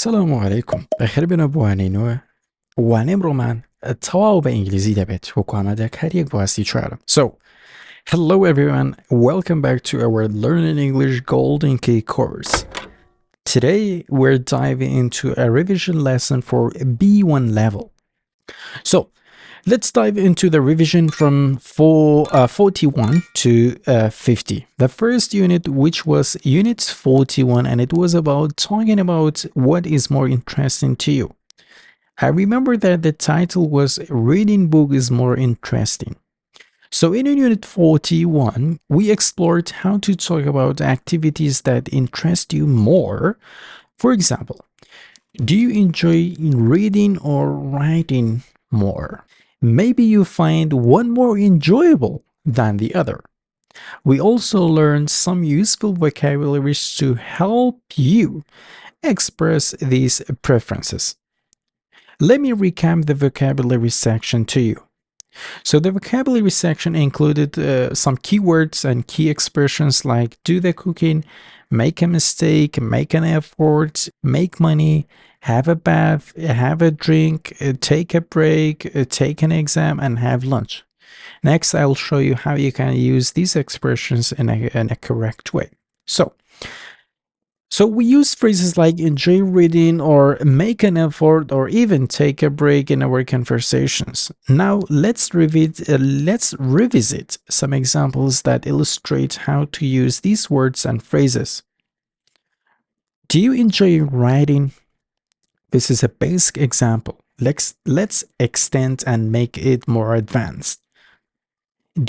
سەلام عەلەیکوم بەخێر بێنە بوانینەوە وانەی ئەمڕۆمان تەواو بە ئینگلیزی دەبێت وەکو ئامادەکاریەک بۆ ئاستی چوارم. So, hello everyone, welcome back to our Learning English Golden Key course. Today we're diving into a revision lesson for B1 level. So, let's dive into the revision from 41 to 50. The first unit, which was unit 41, and it was about talking about what is more interesting to you. I remember that the title was Reading Book is More Interesting. So in unit 41, we explored how to talk about activities that interest you more. For example, do you enjoy reading or writing more? Maybe you find one more enjoyable than the other. We also learned some useful vocabularies to help you express these preferences. Let me recap the vocabulary section to you. So the vocabulary section included some keywords and key expressions like do the cooking, make a mistake, make an effort, make money, have a bath, have a drink, take a break, take an exam, and have lunch. Next, I'll show you how you can use these expressions in a correct way. So we use phrases like enjoy reading or make an effort or even take a break in our conversations. Now let's revisit some examples that illustrate how to use these words and phrases. Do you enjoy writing? This is a basic example. Let's extend and make it more advanced.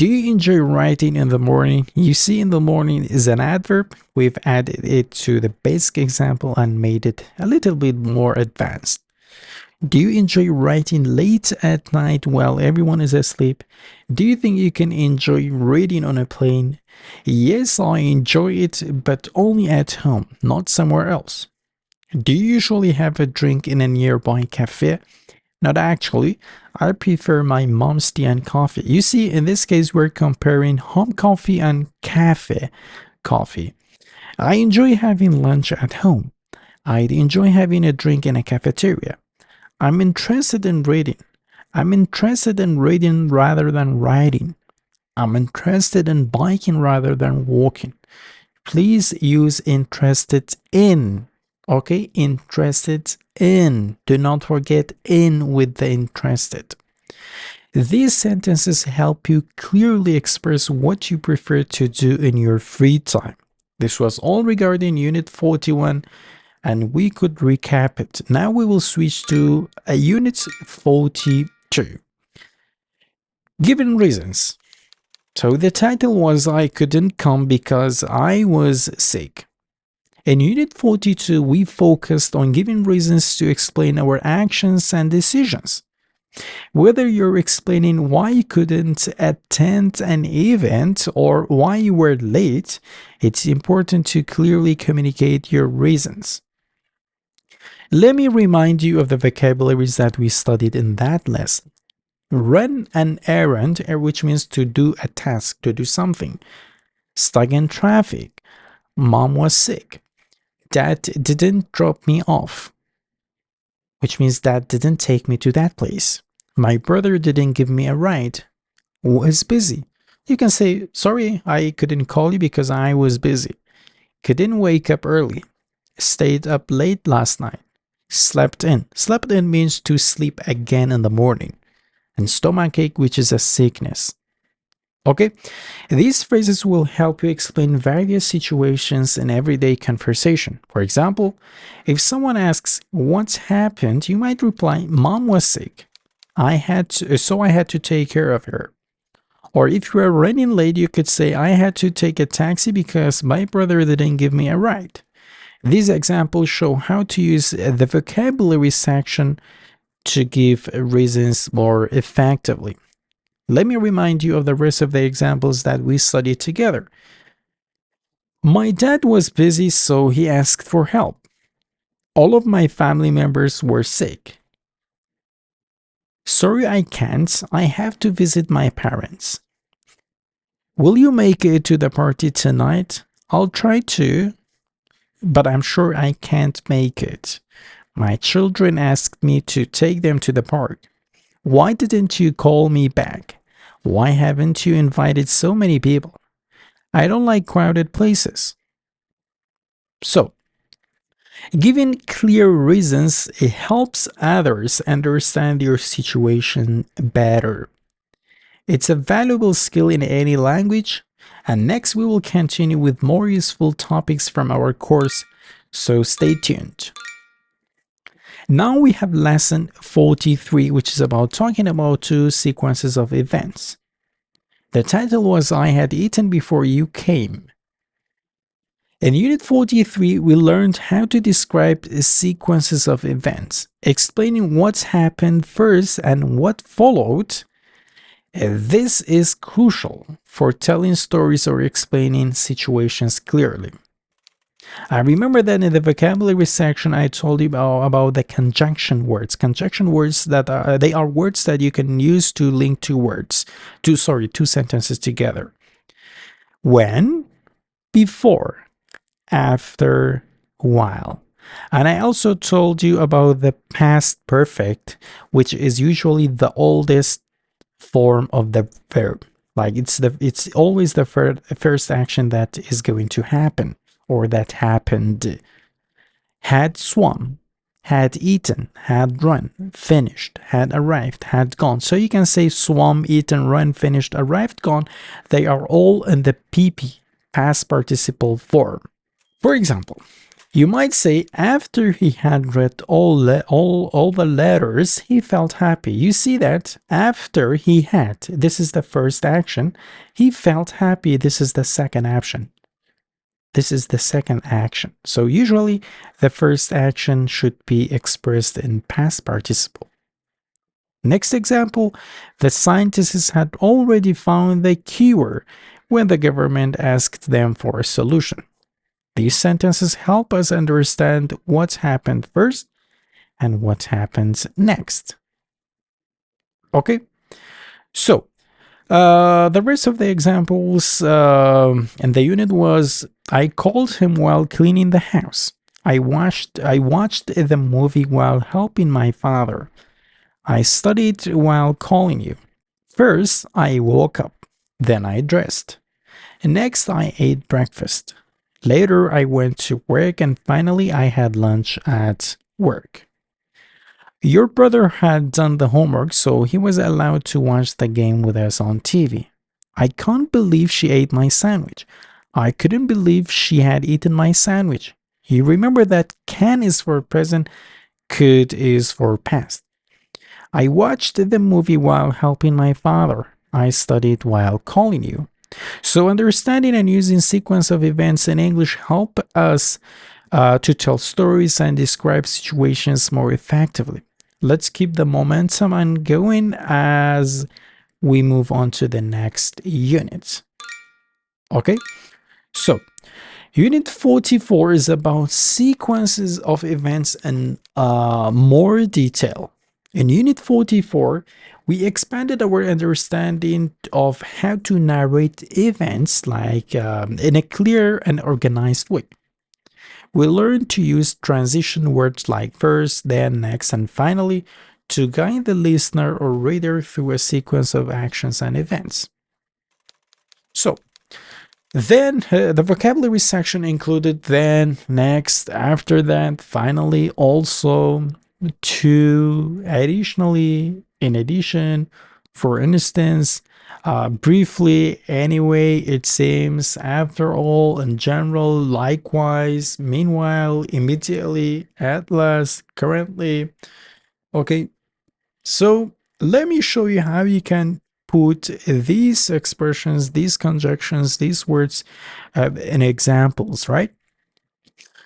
Do you enjoy writing in the morning? You see, in the morning is an adverb. We've added it to the basic example and made it a little bit more advanced. Do you enjoy writing late at night while everyone is asleep? Do you think you can enjoy reading on a plane? Yes, I enjoy it, but only at home, not somewhere else. Do you usually have a drink in a nearby cafe? Not actually. I prefer my mom's tea and coffee. You see, in this case, we're comparing home coffee and cafe coffee. I enjoy having lunch at home. I'd enjoy having a drink in a cafeteria. I'm interested in reading. I'm interested in reading rather than writing. I'm interested in biking rather than walking. Please use interested in. Okay, interested in. Do not forget in with the interested. These sentences help you clearly express what you prefer to do in your free time. This was all regarding Unit 41, and we could recap it. Now we will switch to Unit 42. Given reasons. So the title was I couldn't come because I was sick. In Unit 42, we focused on giving reasons to explain our actions and decisions. Whether you're explaining why you couldn't attend an event or why you were late, it's important to clearly communicate your reasons. Let me remind you of the vocabularies that we studied in that lesson. Run an errand, which means to do a task, to do something. Stuck in traffic. Mom was sick. Dad didn't drop me off, which means Dad didn't take me to that place. My brother didn't give me a ride. Was busy. You can say, sorry, I couldn't call you because I was busy. Couldn't wake up early. Stayed up late last night. Slept in. Slept in means to sleep again in the morning. And stomachache, which is a sickness. Okay, these phrases will help you explain various situations in everyday conversation. For example, if someone asks, what's happened? You might reply, Mom was sick. So I had to take care of her. Or if you are running late, you could say, I had to take a taxi because my brother didn't give me a ride. These examples show how to use the vocabulary section to give reasons more effectively. Let me remind you of the rest of the examples that we studied together. My dad was busy, so he asked for help. All of my family members were sick. Sorry, I can't. I have to visit my parents. Will you make it to the party tonight? I'll try to, but I'm sure I can't make it. My children asked me to take them to the park. Why didn't you call me back? Why haven't you invited so many people? I don't like crowded places. So, giving clear reasons, it helps others understand your situation better. It's a valuable skill in any language, and next we will continue with more useful topics from our course, so stay tuned. Now we have lesson 43, which is about talking about two sequences of events. The title was I Had Eaten Before You Came. In Unit 43, we learned how to describe sequences of events, explaining what's happened first and what followed. This is crucial for telling stories or explaining situations clearly. I remember that in the vocabulary section I told you about the conjunction words. Conjunction words that they are words that you can use to link two sentences together. When, before, after, while. And I also told you about the past perfect, which is usually the oldest form of the verb. Like it's always the first action that is going to happen or that happened. Had swum, had eaten, had run, finished, had arrived, had gone. So you can say swum, eaten, run, finished, arrived, gone. They are all in the PP, past participle form. For example, you might say after he had read all the letters, he felt happy. You see that after he had, this is the first action. He felt happy. This is the second action. This is the second action. So usually the first action should be expressed in past participle. Next example, the scientists had already found the cure when the government asked them for a solution. These sentences help us understand what's happened first and what happens next. Okay, so the rest of the examples in the unit was I called him while cleaning the house. I watched the movie while helping my father. I studied while calling you. First, I woke up. Then I dressed. Next, I ate breakfast. Later, I went to work, and finally, I had lunch at work. Your brother had done the homework, so he was allowed to watch the game with us on TV. I can't believe she ate my sandwich. I couldn't believe she had eaten my sandwich. You remember that can is for present, could is for past. I watched the movie while helping my father. I studied while calling you. So understanding and using sequence of events in English help us to tell stories and describe situations more effectively. Let's keep the momentum and going as we move on to the next unit. Okay, so Unit 44 is about sequences of events in more detail. In Unit 44, we expanded our understanding of how to narrate events like in a clear and organized way. We learned to use transition words like first, then, next, and finally to guide the listener or reader through a sequence of actions and events. So, then the vocabulary section included then, next, after that, finally, also, to, additionally, in addition, for instance, briefly, anyway, it seems, after all, in general, likewise, meanwhile, immediately, at last, currently. Okay, so let me show you how you can put these expressions, these conjunctions, these words in examples, right?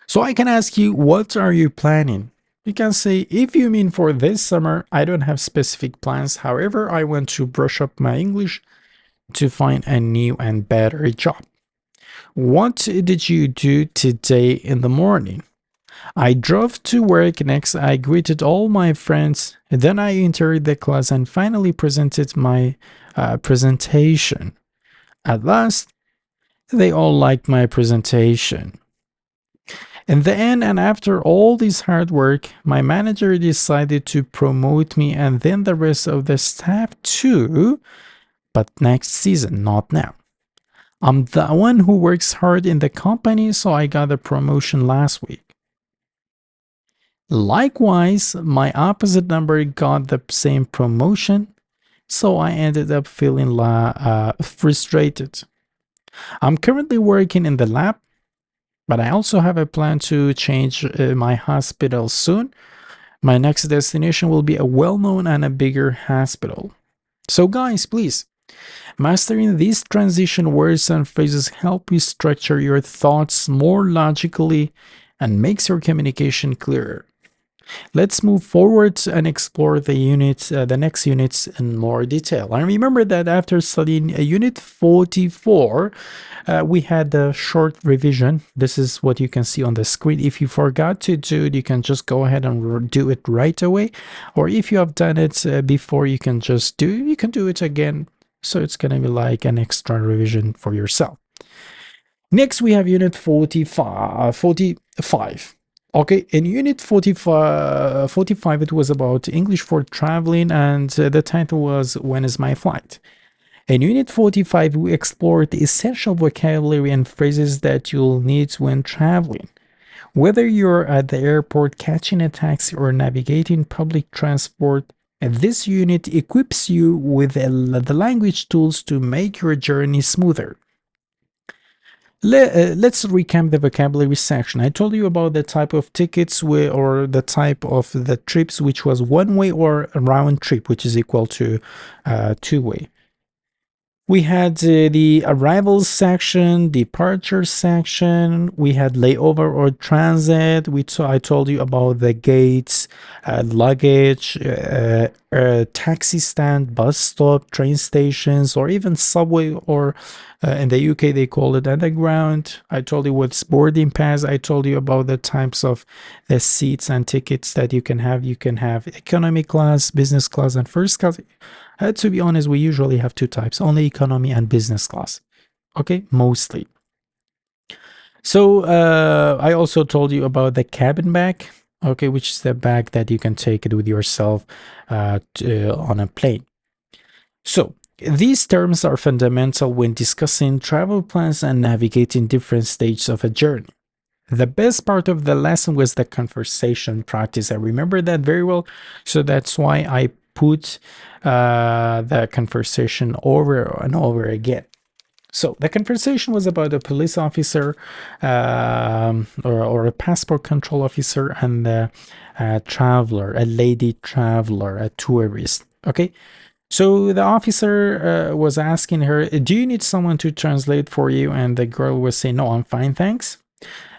So I can ask you, what are you planning? You can say, if you mean for this summer, I don't have specific plans. However, I want to brush up my English to find a new and better job. What did you do today in the morning? I drove to work. Next, I greeted all my friends. Then I entered the class and finally presented my presentation. At last, they all liked my presentation. In the end, and after all this hard work, my manager decided to promote me and then the rest of the staff too, but next season, not now. I'm the one who works hard in the company, so I got a promotion last week. Likewise, my opposite number got the same promotion, so I ended up feeling frustrated. I'm currently working in the lab, but I also have a plan to change my hospital soon. My next destination will be a well-known and a bigger hospital. So guys, please, mastering these transition words and phrases help you structure your thoughts more logically and makes your communication clearer. Let's move forward and explore the next units in more detail. And remember that after studying Unit 44, we had a short revision. This is what you can see on the screen. If you forgot to do it, you can just go ahead and do it right away. Or if you have done it before, you can do it again. So it's going to be like an extra revision for yourself. Next, we have Unit 45. Okay, in Unit 45, it was about English for traveling, and the title was When is my flight? In Unit 45, we explored the essential vocabulary and phrases that you'll need when traveling. Whether you're at the airport, catching a taxi, or navigating public transport, this unit equips you with the language tools to make your journey smoother. Let's recap the vocabulary section. I told you about the type of tickets or the type of the trips, which was one-way or a round trip, which is equal to two-way. We had the arrivals section, departure section. We had layover or transit. I told you about the gates, luggage, taxi stand, bus stop, train stations, or even subway, or in the UK they call it underground. I told you what's boarding pass. I told you about the types of the seats and tickets that you can have. You can have economy class, business class, and first class. To be honest, we usually have two types, only economy and business class. Okay, mostly. So I also told you about the cabin bag, okay, which is the bag that you can take it with yourself on a plane. So these terms are fundamental when discussing travel plans and navigating different stages of a journey. The best part of the lesson was the conversation practice. I remember that very well, so that's why I put the conversation over and over again. So the conversation was about a police officer or a passport control officer and a traveler, a lady traveler, a tourist. Okay, so the officer was asking her, do you need someone to translate for you? And the girl was saying, no, I'm fine, thanks.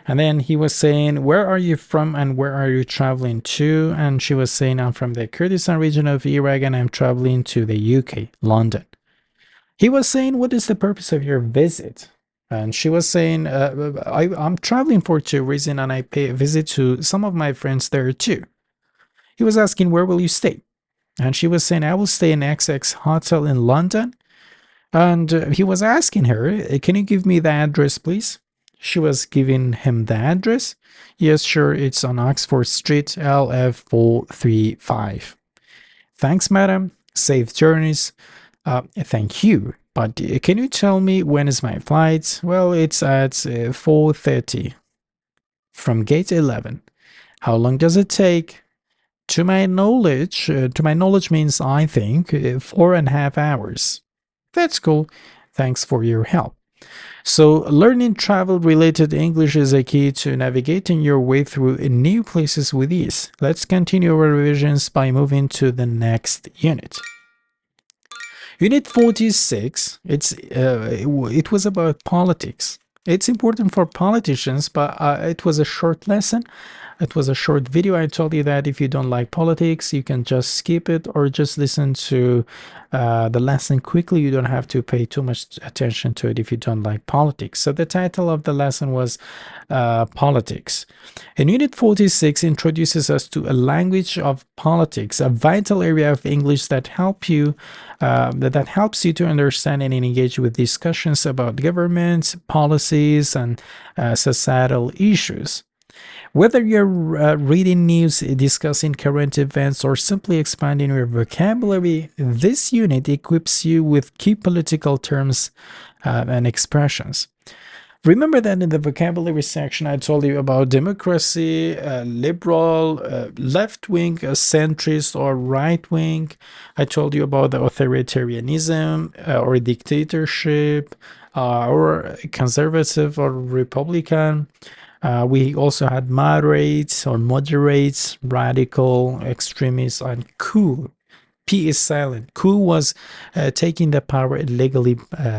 And then he was saying, where are you from and where are you traveling to? And she was saying, I'm from the Kurdistan region of Iraq and I'm traveling to the UK, London. He was saying, what is the purpose of your visit? And she was saying, I'm traveling for tourism and I pay a visit to some of my friends there too. He was asking, where will you stay? And she was saying, I will stay in XX Hotel in London. And he was asking her, can you give me the address, please? She was giving him the address. Yes, sure, it's on Oxford Street, LF435. Thanks, madam. Safe journeys. Thank you. But can you tell me when is my flight? Well, it's at 4:30 from gate 11. How long does it take? To my knowledge means I think 4.5 hours. That's cool. Thanks for your help. So learning travel-related English is a key to navigating your way through new places with ease. Let's continue our revisions by moving to the next unit. Unit 46, it was about politics. It's important for politicians, but it was a short lesson. It was a short video. I told you that if you don't like politics, you can just skip it or just listen to the lesson quickly. You don't have to pay too much attention to it if you don't like politics. So the title of the lesson was Politics. And Unit 46 introduces us to a language of politics, a vital area of English that helps you to understand and engage with discussions about government, policies, and societal issues. Whether you're reading news, discussing current events, or simply expanding your vocabulary, this unit equips you with key political terms and expressions. Remember that in the vocabulary section, I told you about democracy, liberal, left-wing, centrist, or right-wing. I told you about the authoritarianism or dictatorship, or conservative or republican. We also had moderates or moderates, radical, extremists, and coup. P is silent. Coup was taking the power illegally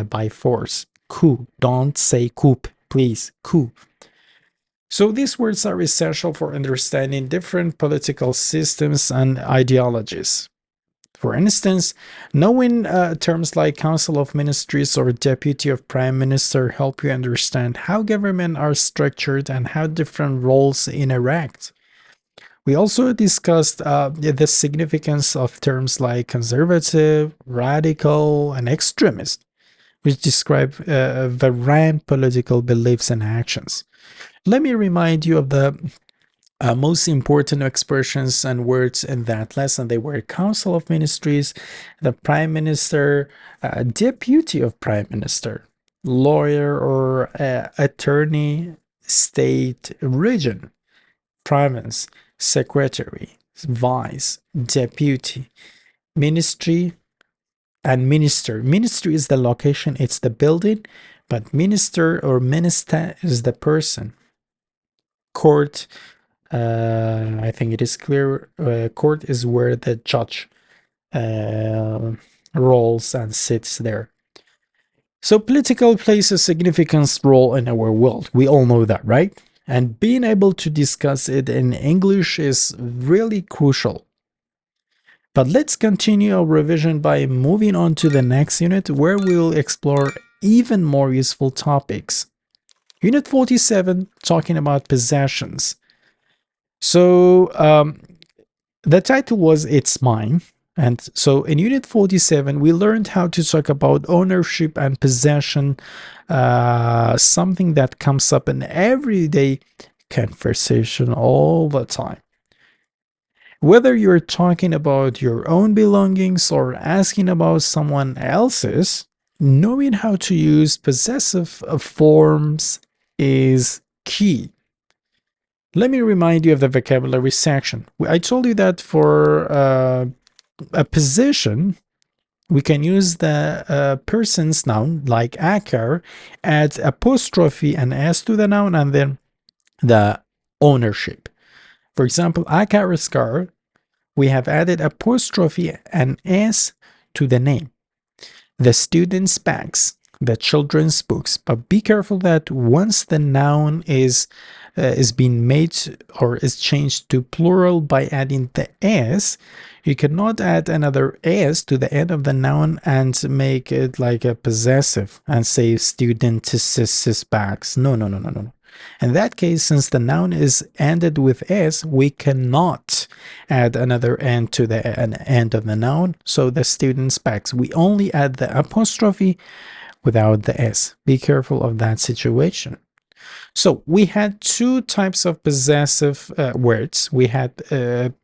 by force. Coup. Don't say coup, please. Coup. So these words are essential for understanding different political systems and ideologies. For instance, knowing terms like Council of Ministries or Deputy of Prime Minister help you understand how government are structured and how different roles interact. We also discussed the significance of terms like conservative, radical, and extremist, which describe varying political beliefs and actions. Let me remind you of the most important expressions and words in that lesson. They were Council of Ministries, the Prime Minister, Deputy of Prime Minister, lawyer or attorney, state, region, province, secretary, vice, deputy, ministry, and minister. Ministry is the location, it's the building, but minister or minister is the person. Court, I think it is clear, court is where the judge rolls and sits there. So political plays a significant role in our world. We all know that, right? And being able to discuss it in English is really crucial. But let's continue our revision by moving on to the next unit, where we'll explore even more useful topics. Unit 47, talking about possessions. So the title was It's Mine. And so in Unit 47, we learned how to talk about ownership and possession, something that comes up in everyday conversation all the time. Whether you're talking about your own belongings or asking about someone else's, knowing how to use possessive forms is key. Let me remind you of the vocabulary section. I told you that for a position, we can use the person's noun like akar, add apostrophe and s to the noun, and then the ownership. For example, akar's car, we have added apostrophe and s to the name. The student's bags, the children's books. But be careful that once the noun is being made or is changed to plural by adding the s, you cannot add another s to the end of the noun and make it like a possessive and say student's bags. No. In that case, since the noun is ended with s, we cannot add another n to the end of the noun. So the student's bags, we only add the apostrophe without the s. Be careful of that situation. So we had two types of possessive words. We had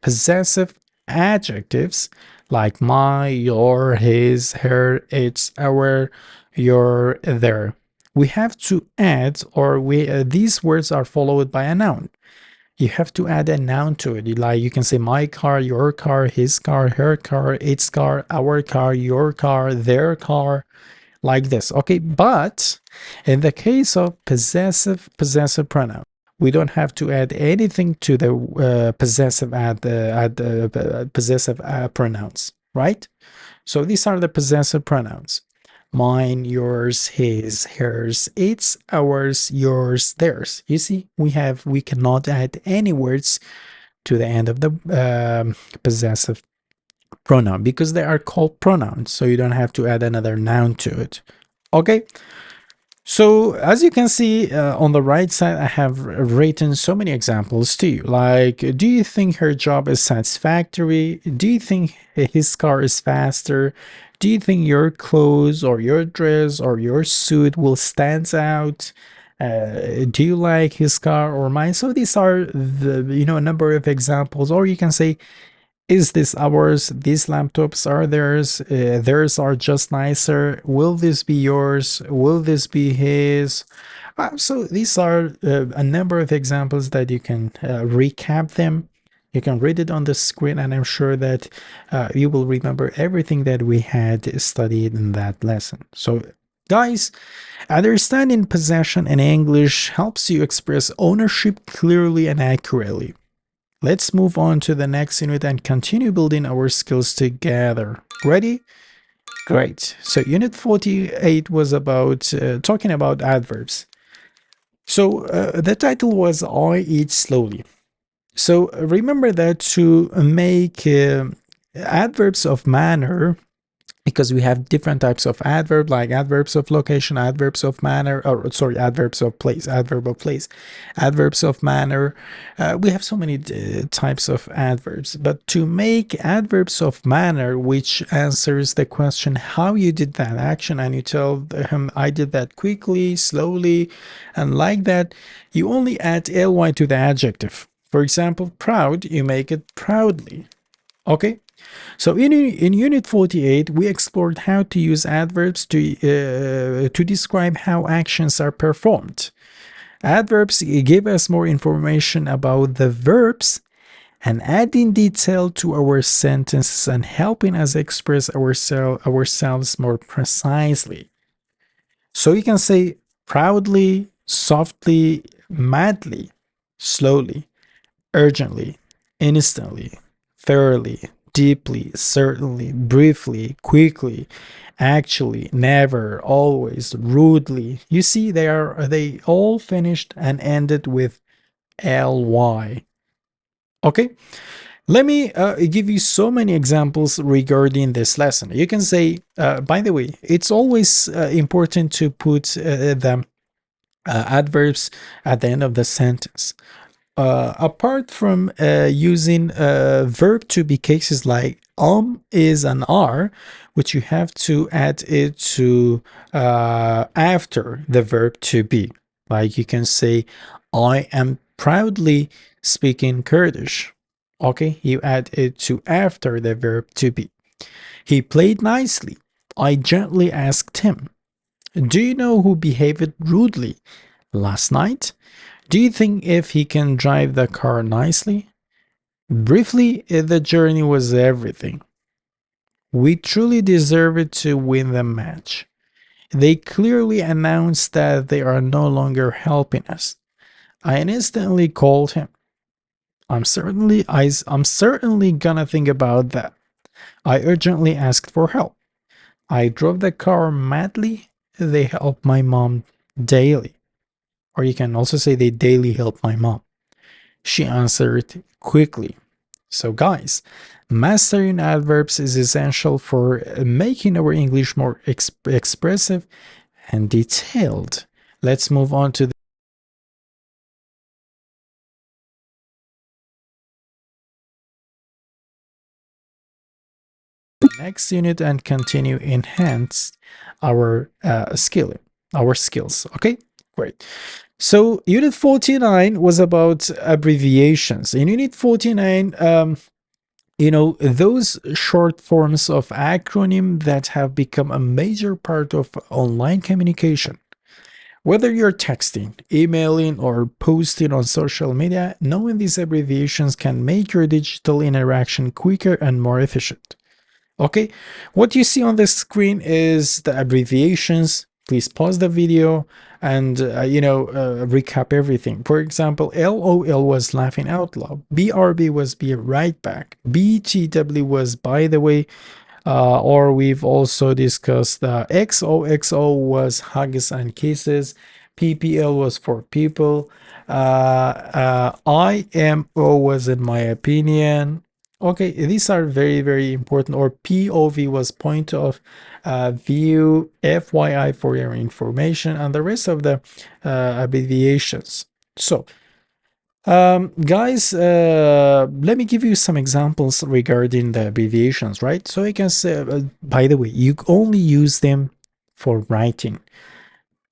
possessive adjectives like my, your, his, her, its, our, your, their. We have to add, or these words are followed by a noun. You have to add a noun to it. Like you can say my car, your car, his car, her car, its car, our car, your car, their car, like this. Okay, but in the case of possessive pronoun, we don't have to add anything to the possessive pronouns, right? So these are the possessive pronouns. Mine, yours, his, hers, its, ours, yours, theirs. You see, we cannot add any words to the end of the possessive pronoun because they are called pronouns, so you don't have to add another noun to it. Okay, so as you can see on the right side, I have written so many examples to you, like, do you think her job is satisfactory? Do you think his car is faster? Do you think your clothes or your dress or your suit will stand out? Do you like his car or mine? So these are the, a number of examples. Or you can say, is this ours? These laptops are theirs. Theirs are just nicer. Will this be yours? Will this be his? So these are a number of examples that you can recap them. You can read it on the screen, and I'm sure that you will remember everything that we had studied in that lesson. So guys, understanding possession in English helps you express ownership clearly and accurately. Let's move on to the next unit and continue building our skills together. Ready? Great. So unit 48 was about talking about adverbs. So the title was I Eat Slowly. So remember that to make adverbs of manner, because we have different types of adverb, like adverbs of location, adverbs of manner, or sorry, adverbs of place, adverb of place, adverbs of manner. We have so many types of adverbs, but to make adverbs of manner, which answers the question how you did that action, and you tell him I did that quickly, slowly, and like that, you only add ly to the adjective. For example, proud, you make it proudly. Okay. So in unit 48, we explored how to use adverbs to describe how actions are performed. Adverbs give us more information about the verbs and adding detail to our sentences and helping us express ourselves more precisely. So you can say proudly, softly, madly, slowly, urgently, instantly, thoroughly, deeply, certainly, briefly, quickly, actually, never, always, rudely. You see, they all finished and ended with ly. Okay, let me give you so many examples regarding this lesson. You can say, by the way, it's always important to put the adverbs at the end of the sentence. Apart from using verb to be cases like is an are, which you have to add it to after the verb to be. Like you can say, I am proudly speaking Kurdish. Okay, you add it to after the verb to be. He played nicely. I gently asked him. Do you know who behaved rudely last night? Do you think if he can drive the car nicely? Briefly, the journey was everything. We truly deserved to win the match. They clearly announced that they are no longer helping us. I instantly called him. I'm certainly gonna think about that. I urgently asked for help. I drove the car madly. They help my mom daily. Or you can also say they daily help my mom. She answered quickly. So guys, mastering adverbs is essential for making our English more expressive and detailed. Let's move on to the next unit and continue enhance our skills. Okay, great. So unit 49 was about abbreviations. In unit 49, those short forms of acronym that have become a major part of online communication. Whether you're texting, emailing, or posting on social media, knowing these abbreviations can make your digital interaction quicker and more efficient. Okay, what you see on the screen is the abbreviations. Please pause the video and recap everything. For example, LOL was laughing out loud. BRB was be right back. BTW was by the way. Or we've also discussed XOXO was hugs and kisses. PPL was for people. IMO was in my opinion. Okay, these are very, very important. Or POV was point of view, FYI for your information, and the rest of the abbreviations. So, guys, let me give you some examples regarding the abbreviations, right? So you can say, by the way, you only use them for writing.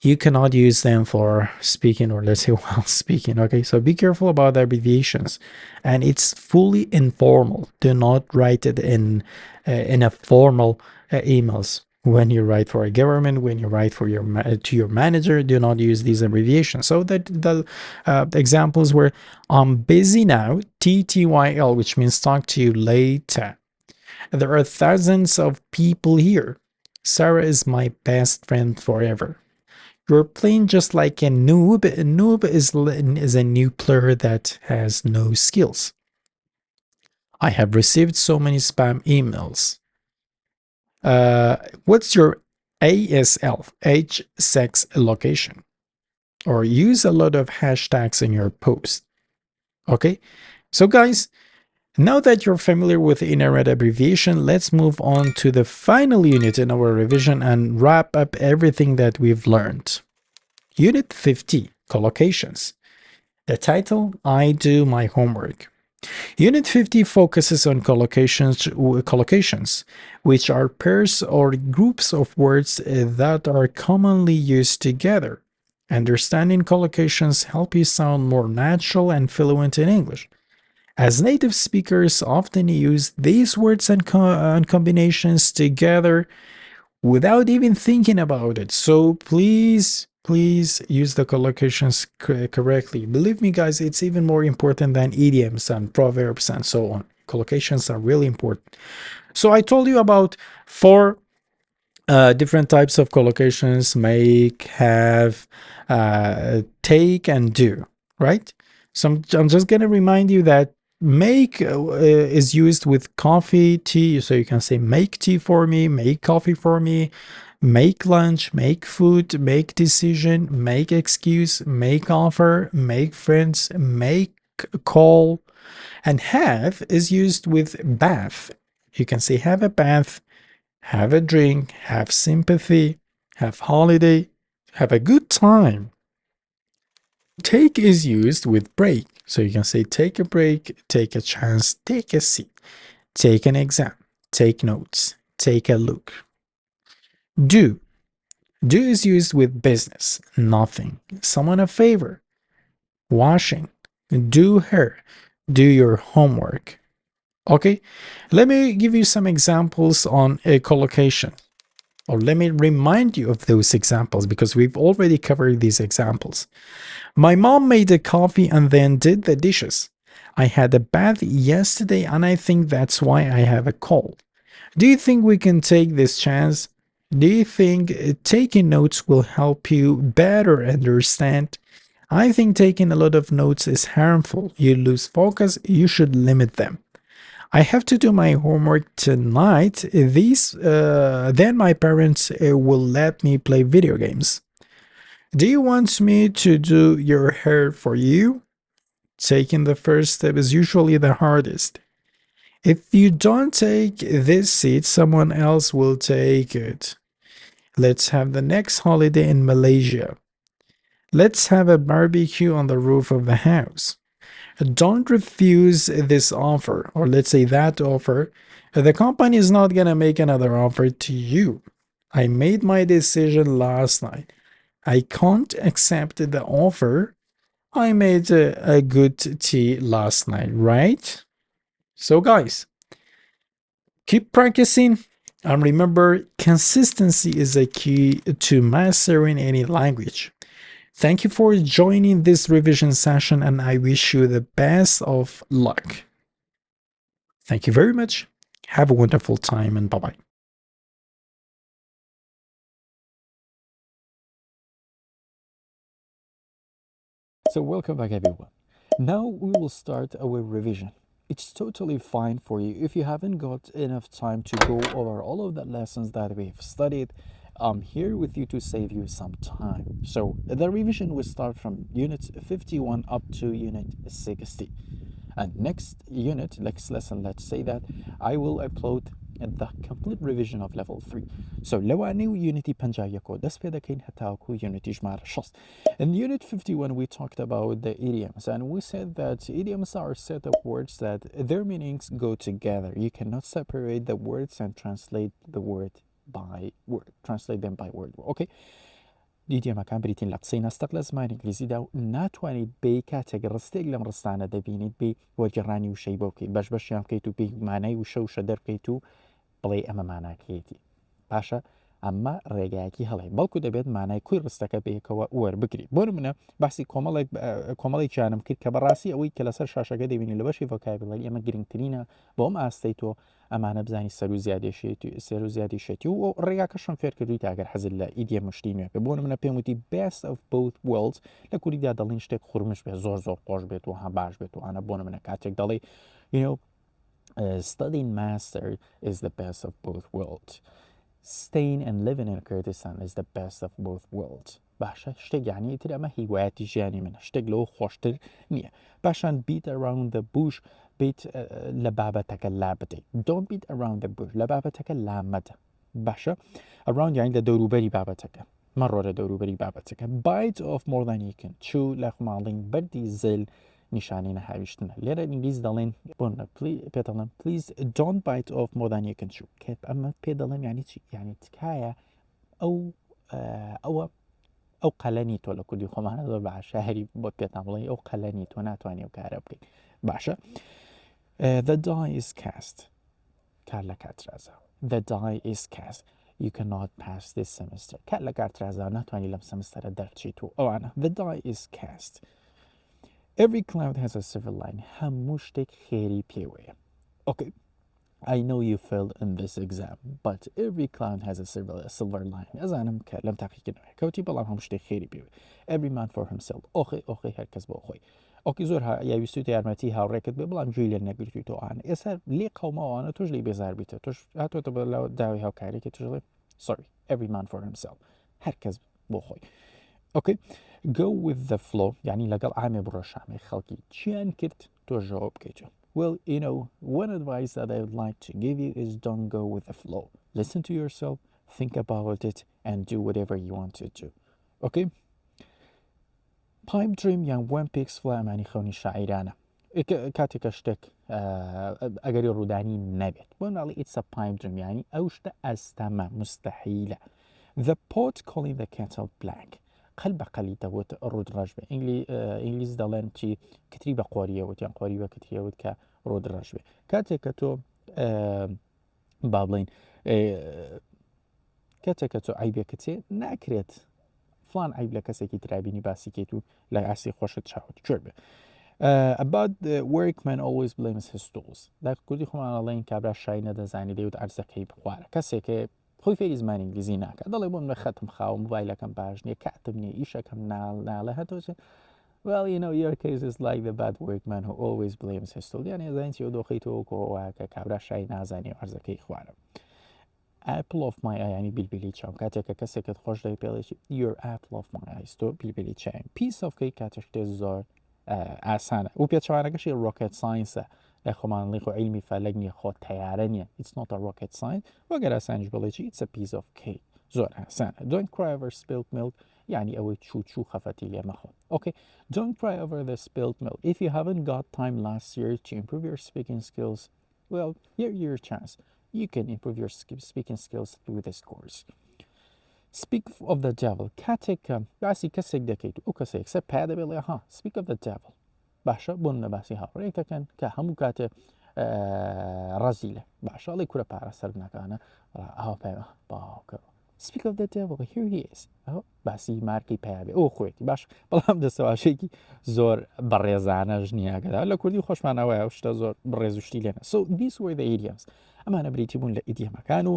you cannot use them for speaking, or let's say while speaking. Okay, so be careful about the abbreviations, and it's fully informal. Do not write it in a formal emails. When you write for a government, when you write for your to your manager, do not use these abbreviations. So that the examples were, I'm busy now, TTYL, which means talk to you later. There are thousands of people here. Sarah is my best friend forever. You're playing just like a noob. A noob is a new player that has no skills. I have received so many spam emails. What's your ASL, age, sex, location? Or use a lot of hashtags in your post. Okay, so guys, now that you're familiar with the internet abbreviation, let's move on to the final unit in our revision and wrap up everything that we've learned. Unit 50, collocations. The title, I do my homework. Unit 50 focuses on collocations, which are pairs or groups of words that are commonly used together. Understanding collocations help you sound more natural and fluent in English, as native speakers often use these words and combinations together without even thinking about it. So please use the collocations correctly. Believe me, guys, it's even more important than idioms and proverbs and so on. Collocations are really important. So I told you about 4 different types of collocations: make, have, take, and do, right? So I'm just going to remind you that make is used with coffee, tea. So you can say make tea for me, make coffee for me, make lunch, make food, make decision, make excuse, make offer, make friends, make call. And have is used with bath. You can say have a bath, have a drink, have sympathy, have holiday, have a good time. Take is used with break. So you can say take a break, take a chance, take a seat, take an exam, take notes, take a look. Do. Do is used with business, nothing, someone a favor, washing, do her, do your homework. Okay, let me give you some examples on a collocation. Or let me remind you of those examples, because we've already covered these examples. My mom made the coffee and then did the dishes. I had a bath yesterday and I think that's why I have a cold. Do you think we can take this chance? Do you think taking notes will help you better understand? I think taking a lot of notes is harmful. You lose focus. You should limit them. I have to do my homework tonight. Then my parents will let me play video games. Do you want me to do your hair for you? Taking the first step is usually the hardest. If you don't take this seat, someone else will take it. Let's have the next holiday in Malaysia. Let's have a barbecue on the roof of the house. Don't refuse this offer, or let's say that offer. The company is not going to make another offer to you. I made my decision last night. I can't accept the offer. I made a good tea last night, right? So guys, keep practicing, and remember, consistency is a key to mastering any language. Thank you for joining this revision session, and I wish you the best of luck. Thank you very much. Have a wonderful time, and bye-bye. So welcome back, everyone. Now we will start our revision. It's totally fine for you if you haven't got enough time to go over all of the lessons that we've studied. I'm here with you to save you some time. So the revision will start from unit 51 up to unit 60. And next unit, next lesson, let's say that I will upload the complete revision of level 3. So لو أنيو unity panjayako das peda kain hataku unity jmar shas. In unit 51 we talked about the idioms, and we said that idioms are a set of words that their meanings go together. You cannot separate the words and translate the word by word, translate them by word. Okay, ئیدیۆمەکان بریتین لە قسەی نەستەق لە زمانی ئینگلیزیدا و ناتوانیت بێ کاتێک ڕستێک لەم ڕستانە دەبینیت بێ وەرگێڕانی وشەی بۆ بکەیت بەش بەشیان بکەیت و پێی مانای وشە وشە دەربکەیت و بڵێ ئەمە ماناکەیەتی پاشە ئەمە ڕێگایەکی هەڵێ بەڵکو دەبێت مانای کوی ڕستەکە بەیەکەوە وەربگری بۆ نمونە باسی کۆمەڵێکیانم کرد کە بەڕاستی ئەوەی کە لەسەر شاشەکە دەبینی لە بەشی ڤۆکابوڵەری ئەمە گرنگترینە بۆ ئەم ئاستەی تۆ ئەمانە بزانی سەر و زیادی شێتی و ڕێگاکەشم فێر کردویت ئەگەر حەزت لە ئیدیۆم مشتی نوێ بۆ نمونە پێم وتی best of both worlds لە کوردیدا دەڵێن شتێک خوڕمش بێت زۆر زۆر خۆش بێت و ها باش بێت و ئەنە بۆ نمونە کاتێک دەڵێ studying master is the best of both worlds. Staying and living in Kurdistan is the best of both worlds. باشە شتێک یعنی تر ئەمە هیوایەتی ژیانی منە شتێک لەوە خۆشتر نییە پاشان beat around the bush بیت لە بابەتەکە لا بدەیت don't beat around the bush لە بابەتەکە لا مەدە باشە around یعنی لە دەوروبەری بابەتەکە مەڕۆ لە دەوروبەری بابەتەکە bite off more than you can chew لە خماڵین بەردی زل نیشانەی نەهاویشتنە لێرە ئینگلیز دەڵێن پێ دەڵێن please don't bite off more than you can chew کە ئەمە پێ دەڵێن یعنی چی یعنی تکایە ئەو قەلەنی تۆ لە کوردی خۆمانە زۆر باشە هەری بۆ پێتان بڵێ ئەو قەلەنی تۆ ناتوانێ و کارە بکەیت باشە the die is cast کار لە کاترازە the die is cast you cannot pass this semester کار لە کاترازە ناتوانانی لەم سەمستەرە دەرچیت و ئەوانە the die is cast every cloud has a silver line هەموو شتێک خێری پێوەیە okay I know you failed in this exam but every cloud has a silver line ئەزانم کە لەم تاقیکردنەوەی کەوتی بەڵام هەموو شتێک خێری پێوێ every man for himself ئۆخی هەرکەس بۆ خۆی ئۆکی زۆر یاویستوتە یارمەتی هاوڕێکت بێ بەڵام گوێی لێ نەگرتویتەوە ئاە ئێستا لێ قەوماوانە تۆش لی بێزار بیتە تۆش هاتۆتە بە لە داوای هاوکارێکی توژڵێ sorry every man for himself هەرکەس بۆ خۆی okay go with the flow یعنی لەگەڵ ئامێ بڕۆ شامێ خەڵکی چیان کرد تۆ ژەواب بکەیتەوە well one advice that I would like to give you is don't go with the flow listen to yourself think about it and do whatever you want to do okay pipe dream یان one pigs fly ئەمانی خەونی شاعیرانە کاتێکە شتێک ئەگەری ڕوودانی نەبێت بۆ ناڵی it's a pipe dream یعنی ئەو شتە ئەستەمە مستەحیلە the pot calling the kettle black قەل بە قەلی دەوت ڕوود ڕەش بێ ئینگلیز دەڵێن چی کتری بە قۆریەوت یان قۆری بە کتریەوت کە ڕۆد ڕەش بێ کاتێک کە تۆ با بڵین کاتێک کە تۆ عیبێکەچێ ناکرێت فلان عیب لە کەسێکی ترابینی باسیکەیت و لە ئاسی خۆشت چاوت کوێر بێ about the workman always blames his tools لە کوردی خۆمان ئەڵێن کابرا شای نەدەزانی دەیوت عەرزەکەی بخوارە کەسێکە خۆی فێری زمانی ئینگلیزی ناکە دەڵێ بۆم لە خەتم خاوە موبایلەکەم باش نییە کاتم نییە ئیشەکەم ناڵە هەتۆچێ well your case is like the bad workman who always blames his tool یعنی زانین چی دۆخەیتەوە کۆواکە کابرا شای نازانی و عەرزەکەی خوارە apple of my eye یعنی بیلبیلی چاوم کاتێککە کەسێکت خۆش دەوی پێڵێکی your apple of my eyes تۆ بیلبیلی چاوم piece of cake کاتێک شتێ زۆر ئاسانە و پێچوانەکەشی rocket science لە خۆمانڵی خۆ عیلمی فەلەک نییە خۆ تەیارە نییە it's not a rocket science وەگەر ئاسانیش بڵێکی it's a piece of cake زۆر ئاسانە don't cry over spilled milk یعنی ئەوەی چوو خەفەتی لێ مەخۆ okay don't cry over the spilled milk if you haven't got time last year to improve your speaking skills well here's your chance you can improve your speaking skills through this course speak of the devil کاتێک باسی کەسێک دەکەیت و کەسێک سە پیا دەبێڵێ ها speak of the devil باشە بۆن لە باسی هاوڕێک دەکەن کە هەموو کاتێ ڕەزیلە باشەڵی کورە پارە سەر نەکانە ئاپێمە باوکەوە speak of the devil here he is باسی مارکی پیاابێ ئەو خۆیەتی باش بەڵام دەسەواشێکی زۆر بەڕێزانەژ نییاگەدا لە کوردی خۆشمانەوەی شتە زۆر بڕێزوشتی لێنە so these were the idioms ئەمانە بریتی بوون لە ئیدیەمەکان و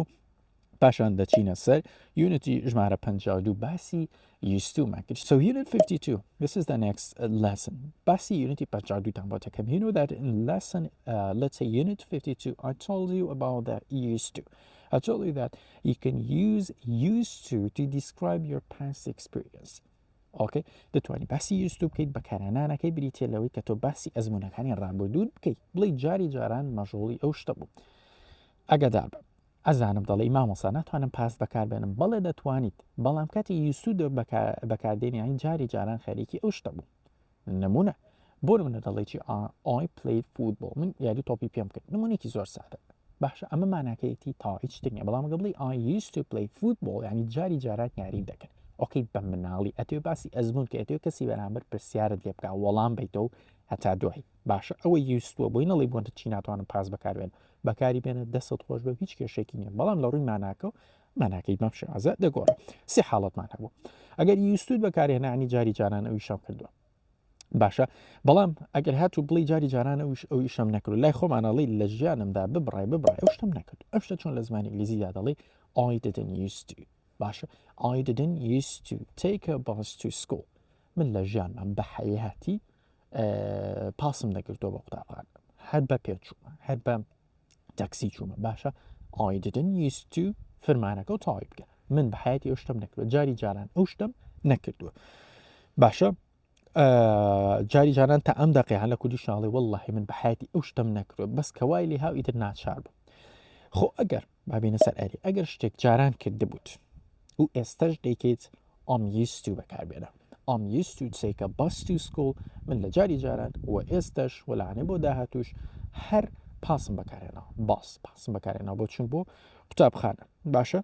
پاشان دەچینە سەر یونیتی ژمارە 52 باسی used to ماکرد so unit 52 this is the next lesson باسی یونیتی 52 تان بۆ دەکەم you know that in lesson let's say unit 52 I told you about the used to I told you that you can use used to describe your past experience okay دەتوانی باسی used to بکەیت بەکارهێنانەکەی بریتێ لەوەی کە تۆ باسی ئەزموونەکانی ڕابردوون بکەیت بڵێ جاری جاران مەژۆڵی ئەو شتە بوو ئەگەدار بە ئەزانم دەڵێ مامۆستا ناتوانم پاس بەکاربێنم بەڵێ دەتوانیت بەڵام کاتی یوسو بەکاردێنیانی جاری جاران خەریکی ئەو شتە بوو نمونە بۆ منە دەڵێکی I played football من یاری تۆپی پێم کرد نمونێکی زۆر سادە باشە ئەمە ماناکەیەتی تا هیچ شتێک نییە بەڵام گەڵی I used to play football یعنی جاری جاران یاریم دەکەن ئۆکەی بە مناڵی ئەتێ باسی ئەزمون کە ئەتێ کەسی بەرامبەر پرسیارت لێ بکە وەڵام بیتەوە هەتا دوای باشە ئەوە یوستووە بۆی نەڵی بۆنتە چی ناتوانم پاس بەکاربێن بەکاری بێنە دەست خۆش بە هیچ کێشێکی نییە بەڵام لە ڕووی ماناکە و ماناکەی بەم شێوازە دەگۆڕێ سێ حاڵەتمان هەبوو ئەگەر یوستوت بەکارهێنانی جاری جاران ئەوی شەم کردووە باشە بەڵام ئەگەر هاتوو بڵی جاری جاران ئەوی شەم نەکرد لای خۆمانەڵی لە ژیانمدا ببڕای ئەو شتم نەکرد ئەم شتە چۆن لە زمانی ئینگلیزیدا دەڵێ I didn't used to باشە I didn't used to take a bus to school من لە ژیانمان بە حەیاتی پاسم نەکردەوە بە قوتابخانە هەر بە پێچوومە هەر بە تەکسی چوومە باشە I didn't used to فەرمانەکە و تاوی بکە من بە حەیاتی ئەو شتم نەکردووە جاری جاران ئەو شتم نەکردووە باشە جاری جاران تا ئەم دەقێ هەن لە کوردی شاڵی وەڵڵاهی من بە حەیاتی ئەو شتم نەکردووە بەس کەوای لێ هاو ئیتر ناچار بوو خۆ ئەگەر بابینە سەر ئەری ئەگەر شتێک جاران کردبووت و ئێستش دەیکەیت I'm used to بەکاربێنە I'm used to take a bus to school من لە جاری جاران و ئێستش وەلانێ بۆ داهاتوش هەر پاسم بەکارێنەوە پاسم بەکارێنەوە بۆ چون بۆ قوتابخانە باشە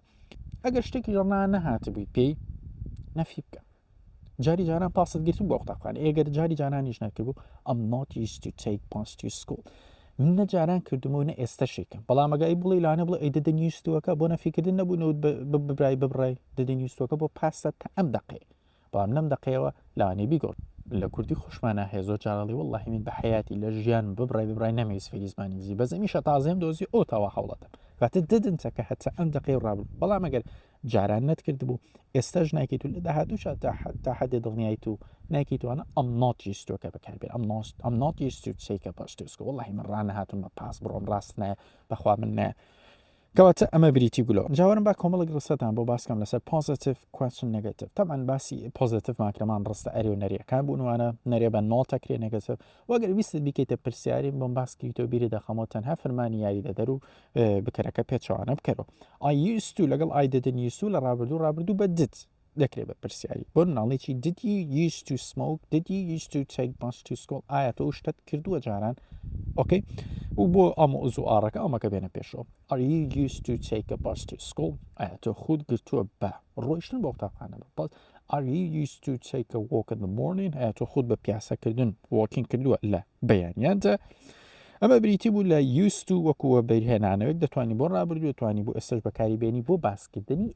ئەگەر شتێکی ڕۆژانە نەهاتبووی پێی نەفی بکە جاری جاران پاست گرتم بۆ قوتابخانە ئەگەر جاری جارانیش نەکردبوو I'm not used to take bus to school من نە جاران کردمەوە نە ئێستەشێکم بەڵام ئەگەی بڵی لاانە بڵێ ئەی دەدە نیوستوەکە بۆ نەفیکردن نەبوونەوە ببڕای دەدە نیوستوەکە بۆ پاستە تا ئەم دەقێ بەڵام نەم دەقەیەوە لاوانێ بیگۆڕ لە کوردی خۆشمانە هەیە زۆر جاڵی وەڵڵاهی من بە حەیاتی لە ژیان ببڕای نەمەویست فێری زمانی ئینگلیزی بە زەمیشە تازەم دۆزی ئۆتاوە هەوڵەتم واتە ددنتەکە هەتا ئەم دەقەی ڕابن بەڵام ئەگەر جاران نەتکرد بوو ئێستاش ناکەیت و لە داهاتووش تا حەدێ دڵنیایت و ناکەیتوانە I'm not used to کە بەکاربێن I'm not used to take a bus to school وەڵڵاهی من ڕانەهاتوم بە پاس بڕۆم ڕاست نایە بەخوا من نایە کەواتە ئەمە بریتی گولەوە جاوارم با کۆمەڵێک ڕستەتان بۆ باسکەم لەسەر positive question negative تەمان باسی positive ماکرەمان ڕستە ئەری و نەریەکان بوونوانە نەرێ بە نۆڵتەکرێ negative وەگەر ویستت بیکەیتە پرسیاری بۆم باسکەیتەوە بیری دەخەمەوە تەنها فەرمانی یاری دەدەر و بکەرەکە پێچەوانە بکەرەوە I used to لەگەڵ I didn't used to لە ڕابردوو بە did دەکرێت بە پرسیاری بۆ ناڵێکی did you used to smoke did you used to take bus to school ئایا تۆ شتت کردووە جاران ئۆکەی و بۆ ئەمۆزوو ئاڕەکە ئەمەکە بێنە پێشەوە Are you used to take a bus to school ئایا تۆ خود گرتووە بە ڕۆیشتن بۆ قوتابخانە بەس Are you used to take a walk in the morning ئایا تۆ خود بە پیاسەکردن walking کردووە لە بەیانیانتە ئەمە بریتی بوو لە used to وەکووە بەرهێنانەوەک دەتوانانی بۆ ڕابردوو دەتوانی بۆ ئێستش بەکاری بێنی بۆ باسکردنی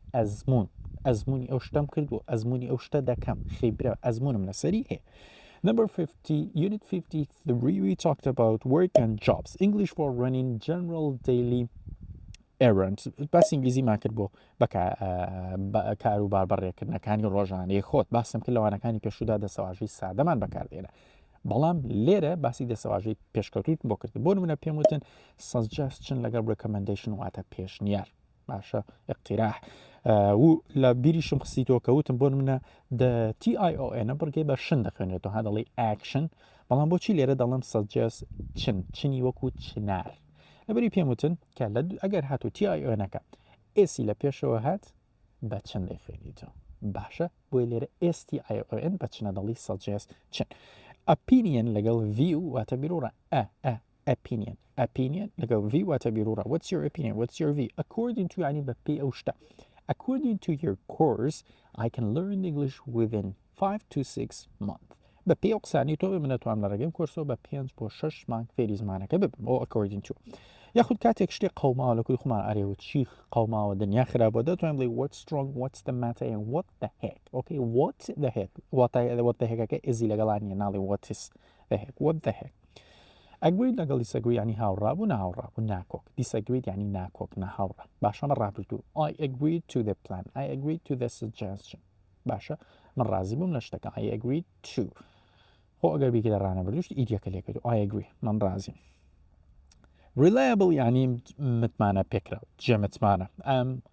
ئەزمونی ئەو شتم کردووە ئەزمونی ئەو شتە دەکەم خێبرە ئەزمونم لەسەری هەیە Number 50, Unit 53, we talked about work and jobs. English for running general daily errands. باس ئینگلیزی ما کرد بۆ کار و باربەڕێکردنەکانی ڕۆژانەی خۆت باسم کرد لەوانەکانی پێشودا دەسەواژەی سادەمان بەکاردێنە بەڵام لێرە باسی دەسەواژەی پێشکەوتوت بۆ کرد بۆ نمونە پێم وتن suggestion لەگەڵ recommendation واتە پێشنیار باشە اقتراح و لە بیریشم خستیتەوە کەوتم بۆ منە TION بڕگەی بە شن دەخوێنێتەوە ها دەڵێ ئاکشن بەڵام بۆچی لێرە دەڵم سەجێس چنی وەکو چنار لەبەری پێم وتن کە ئەگەر هاتو TIONەکە ئێسی لە پێشەوە هات بە چن دەخوێنیتەوە باشە بۆی لێرە STION بە چنە دەڵی سەجێس چن opinion لەگەڵ view واتە بیرۆڕە opinion لەگەڵ view واتە بیرۆڕە what's your opinion what's your view according to ینی بە پێی ئەو شتە According to your course, I can learn English within 5 to 6 months. بە پێی قسانی تۆ منەتوان لە ڕێگەم کۆرسەوە بە 5 بۆ 6 مانگ فێری زمانەکە ببم بۆ according to. یاخود کاتێک شتێک قەوماوە لە کوی خۆمان ئەرێوە چی قەوماوە دنیا خراپە دەتوانین بڵێ what's wrong, what's the matter and what the heck. Okay, what the heck. What the heck ئێزی لەگەڵانیە ناڵێ what is the heck. What the heck. Agreed لەگەڵ disagree ینی هاوڕابوو ناهاوڕابوو ناکۆک disagreed ینی ناکۆک نەهاوڕە باشە من ڕابردوو I agreed to the plan I agreed to the suggestion باشە من ڕازی بووم لە شتەکە I agreed to خۆ ئەگەر بیکە لە ڕانەبردوشت ئیدیەکە لێکردو I agree من ڕازیم reliable ینی متمانە پێکراو جێ متمانە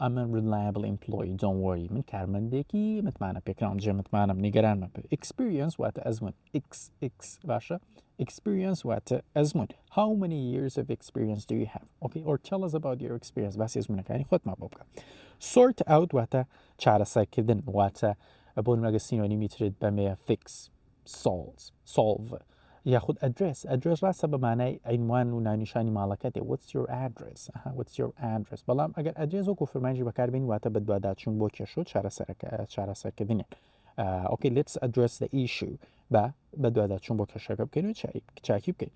I'm a reliable employee don't worry من کارمەندێکی متمانە پێکراوم جێ متمانم نیگەران مەبە experience واتە ئەزمون باشە experience واتە ئەزمون how many years of experience do you have okay or tell us about your experience باسی ئەزمونەکانی خۆتمان بۆ بکە sort out واتە چارەسەرکردن واتە بۆ نمەگە سینۆنیمی ترت بەمەیە fix solve یاخود ئەدرس ڕاستە بە مانای عنوان و ناونیشانی ماڵەکەتێ what's your address what's your address بەڵام ئەگەر ئەدرێس وەکو فەرمانجی بەکاربێنی واتە بە دوواداچوون بۆ کێشە و چارەسەرکردنێن okay let's address the issue بە دوواداچوون بۆ کێشەکە بکەین و چاکی بکەین.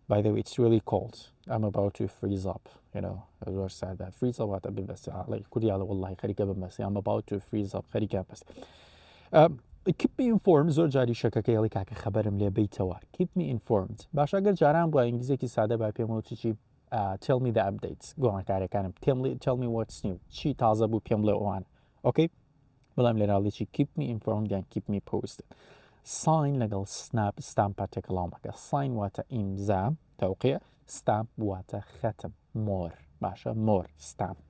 By the way, it's really cold. I'm about to freeze up, you know. زۆر ساردە. Freeze up واتە ببەستێ ئاڵی کوریاڵە وەڵڵاهی خەریکە ببەستێ. I'm about to freeze up خەریکە بەستێ. Keep me informed زۆر جاری شەکەکە هێڵی کاکە خەبەرم لێ بیتەوە. Keep me informed. باش ئەگەر جاران بووە ئینگلیزێکی سادە با پێم وتی چی tell me the updates گۆڕانکاریەکانم tell me what's new چی تازە بوو پێم بڵێ ئەوان. Okay؟ بەڵام لێراڵێکی keep me informed یان keep me posted. sign لەگەڵ ستامپە تێکەڵاومەکە sign واتە ئیمزا تەوقیع ستامپ واتە خەتم مۆر باشە مۆر ستامپ.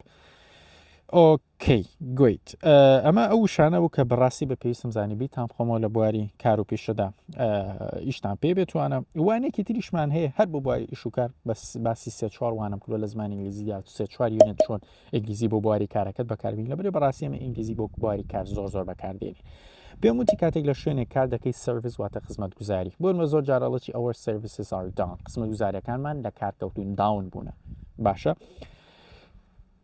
ئۆکەی گویت ئەمە ئەو شانەوە کە بەڕاستی بە پێویستم زانیبی تام خۆمەوە لە بواری کار و پیشەدا ئیشتان پێ بێتوانە وانێکی تریشمان هەیە هەر بۆ بواری ئیشوکار باسی سێ چوار وانم کردووە لە زمانی ئینگلیزی سێ چوار یونێت چۆن ئینگلیزی بۆ بواری کارەکەت بەکاربین لەبەرێ بەڕاستی ئەمە ئینگلیزی بۆ بواری کار زۆر بەکاردێنی. پێم وتی کاتێک لە شوێنێک کار دەکەی سرویس واتە خزمەت گوزاری بۆنمە زۆر جارەڵەتی ئەوە سرویسز are down خزمەت گوزاریەکانمان لە کار کەوتون داون بوونە باشە.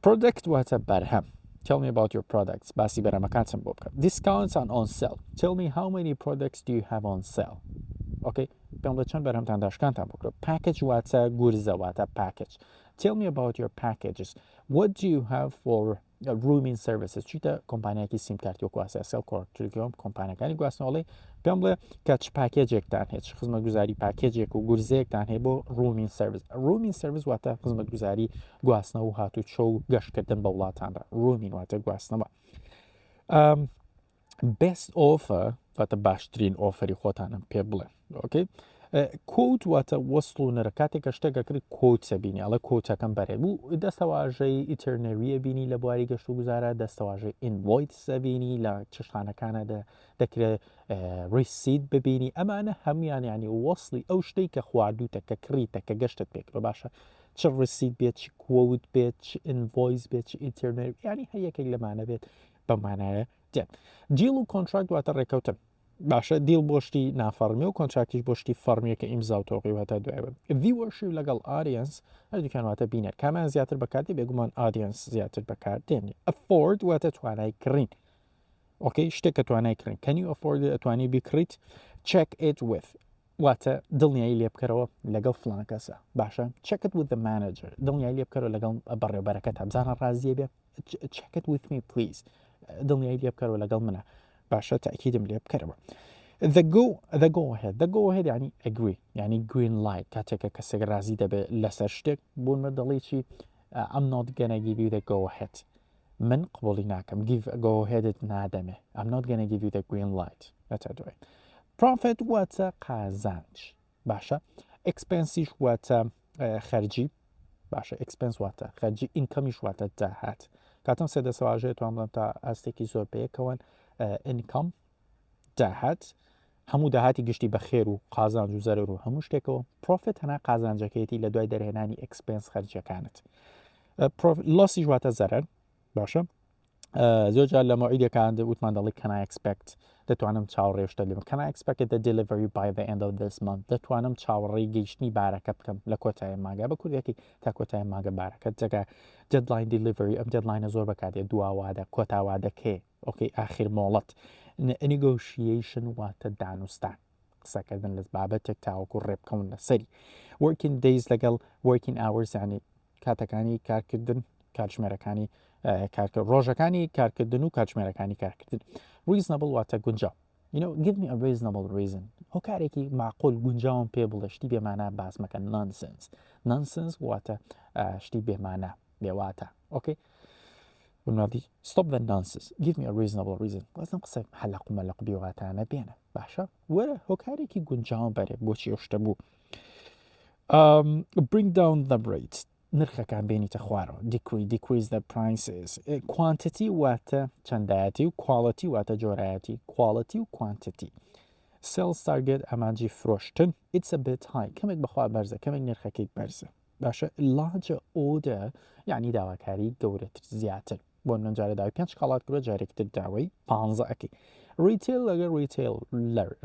product واتە بەرهەم tell me about your products باسی بەرهەمەکانتم بۆ بکەم. discounts on sale tell me how many products do you have on sale. okay پێم بڵێ چەند بەرهەمتان داشکانتان بۆ کڕۆ. package واتە گورزە واتە package tell me about your packages what do you have for rooming services چیتە کۆمپانیایەکی سیم کارتی وەکو ئاساسیال کۆرتریگۆم کۆمپانیەکانی گواستنەوەڵێ پێم بڵێ کە چ پاکێجێکتان هەیە چ خزمەتگوزاری پاکێجێک و گورزەیەکتان هەیە بۆ rooming service rooming service واتە خزمەتگوزاری گواستنەوە و هاتوچۆ و گەشتکردن بە وڵاتاندا rooming واتە گواستنەوە. best offer واتە باشترین ئۆفەری خۆتانم پێ بڵێ. okay کۆوت واتە وەستڵ و نرخ کاتێک شتێک ئەکرێت کۆچە بینی ئەڵە کۆچەکەم بەرێ بوو دەستەواژەی ئیتەرنەریە بینی لە بواری گەشت و گوزارە دەستەواژەی ئینڤۆیسە بینی لە چشتخانەکانە دەکرێت ڕیسید ببینی ئەمانە هەمویان ینی وەسڵی ئەو شتەی کە خواردوتە کە کڕیتە کە گەشتت پێکرۆ باشە چ ڕیسید بێت چ کۆوت بێت چ ئینڤۆیس بێت چ ئیتەرنەری ینی هەیەکێک لەمانە بێت بەمانایە دێن. دیڵ و کۆنتراکت واتە ڕێکەوتن باشە دیڵ بۆشتی نافەرمی و کۆنتراکتیش بۆشتی فەرمیەکە ئیمزا و تۆقی واتە دوایەوە. viewership لەگەڵ audience هەردووکیان واتە بینێت کامیان زیاتر بەکاردی بێگومان audience زیاتر بەکاردێنی. afford واتە توانای کڕین ئۆکەی شتێک کە توانای کڕین can you afford ئەتوانی بیکڕیت. check it with واتە دڵنیایی لێ بکەرەوە لەگەڵ فڵان کەسە باشە check it with the manager دڵنیایی لێ بکەرەوە لەگەڵ بەڕێوەبەرەکەت هەبزانە ڕازیە بێ check it with me please دڵنیایی لێ بکەرەوە لەگەڵ منە باشە تاکیدم لێ بکەرەوە. the go ahead ینی agree ینی green light کاتێکە کەسێک ڕازی دەبێت لەسەر شتێک بوونمە دەڵی چی I'm not gonna give you the go ahead من قبولی ناکەم give a go ahead نادەمێ I'm not gonna give you the green light ئەتە دوای. profit واتە قازانج باشە expensish واتە خەرجی باشە expense واتە خەرجی income واتە داهات کاتم سێ دەسەواژەیە توان بڵم تا ئاستێکی زۆر پێیەکەوەن income داهات هەموو داهاتی گشتی بە خێر و قازانج و زەرر و هەموو شتێکەوە پرۆفیت هەنا قازانجەکەیەتی لە دوای دەرهێنانی ئەکسپێنس خەرجیەکانت. لۆسیش واتە زەرەر باشە زۆر جار لە مەوعیدەکان وتمان دەڵی can I expect دەتوانم چاوەڕێشتە لێم can I expect the delivery by the end of this month دەتوانم چاوەڕێی گەیشتنی بارەکە بکەم لە کۆتایی ماگە بە کوردێکی تا کۆتایی ماگە بارەکەت جگە deadline delivery ئەم deadline زۆر بەکاتێ دواوادە کۆتاوادەکێ ئۆکەی ئاخیر مۆڵەت. negotiation واتە دانوستان قسەکردن لە بابەتێک تاوەکو ڕێبکەون لەسەری. working days لەگەڵ working hours ینی کاتەکانی کارکردن کاتژمێرەکانی ڕۆژەکانی کارکردن و کاتژمێرەکانی کارکردن. reasonable واتە گونجاو you know give me a reasonable reason هۆکارێکی معقول گونجاوم پێ بڵێ شتی بێمانە باسمەکە nonsense واتە شتی بێمانە بێواتە ئۆکەی بنادی stop the nonsense give me a reasonable reason لازم قسە حەلق و مەلق بیواتانە بێنە باشە وەرە هۆکارێکی گونجاو بەرێ بۆچی ئەوشتە بوو. bring down the rates نرخەکان بێنیتە خوارەوە decrease the prices. quantity واتە چەندایەتی و quality واتە جۆرایەتی quality و quantity. sales target ئەمانجی فرۆشتن it's a bit high کەمێک بەخوا بەرزە کەمێک نرخەکەیت بەرزە باشە larger order یعنی داواکاری گەورەتر زیاتر بۆ من جارە داوای 5 خەڵات کرۆ جارێکتر داوای 15 ئەەکەی ریتیل لەگە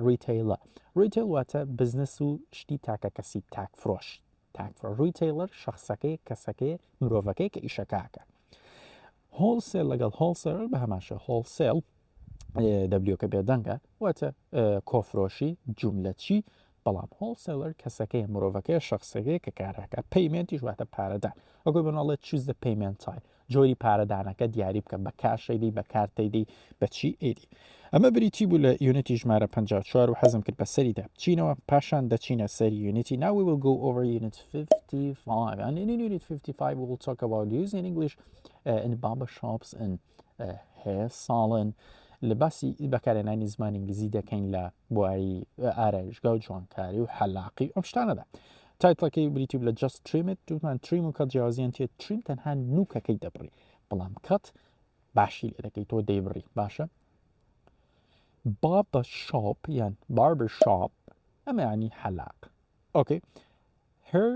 ریتیلە ریتیل واتە بزنس و شتی تاکە کەسی تاکفرۆش ریتیلەر شخصەکەی کەسەکەی مرۆڤەکەی کە ئیشەکاکە هۆڵسێل لەگەڵ هۆڵسێل بە هەماشە هۆڵسێل دەبلیو کە بێدەنگە واتە کۆفرۆشی جوملەچی بەڵام هۆڵسێلەر کەسەکەی مرۆڤەکەی شخصەکەی کە کارەکە پەیمێنتیش واتە پارەدان ئەگۆی بناڵێت چوز دە پەیمێنت تای جۆری پارەدانەکە دیاری بکە بە کاشەیدی بە کارتەیدی بەچی ئێدی ئەمە بریتی بوو لە یونیتی ژمارە 54 و حەزم کرد بە سەریدا بچینەوە پاشان دەچینە سەری یونیتی. Now we will go over unit 55 and in unit 55 we will talk about using English in barber shops and hair salon لە باسی بەکارهێنانی زمانی ئینگلیزی دەکەین لە بواری ئارایشگا و جوانکاری و حەلاقی ئەم شتانەدا تایتڵەکەی بریتی لە جست تریمت دومان تریم و کەت جیاوازیان تێ تریم تەنها نوکەکەی دەبڕی بەڵام کەت باشی لێ دەکەی تۆ دەیبڕی باشە بابە شاپ یان باربر شاپ ئەمە ینی حەلاق ئۆکەی هەر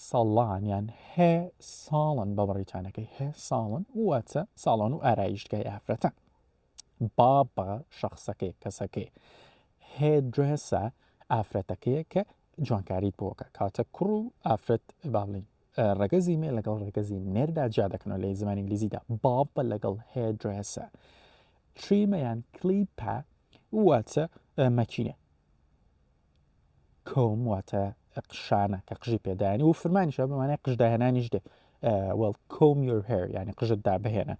ساڵان یان هێ ساڵن بە بەڕیتانەکەی هێ ساڵن واتە ساڵان و ئارایشگای ئافرەتە بابە شخصەکەی کەسەکەی هێدرێسە ئافرەتەکەیە کە جوانکاریت بۆکە کاتە کوڕ و ئافرەت باڵین ڕەگەزی مێ لەگەڵ ڕێگەزی نێردا جا دەکەنەوە لە زمانی ئینگلیزیدا بابە لەگەڵ هێدرێسە تریمەیان کلیپە واتە مەکینە کۆم واتە قشانە کە قژی پێدایانی و فرمانیشە بمانای قژداهێنانیش دێ وەڵ کۆم یۆر هێر یعنی قژت دابهێنە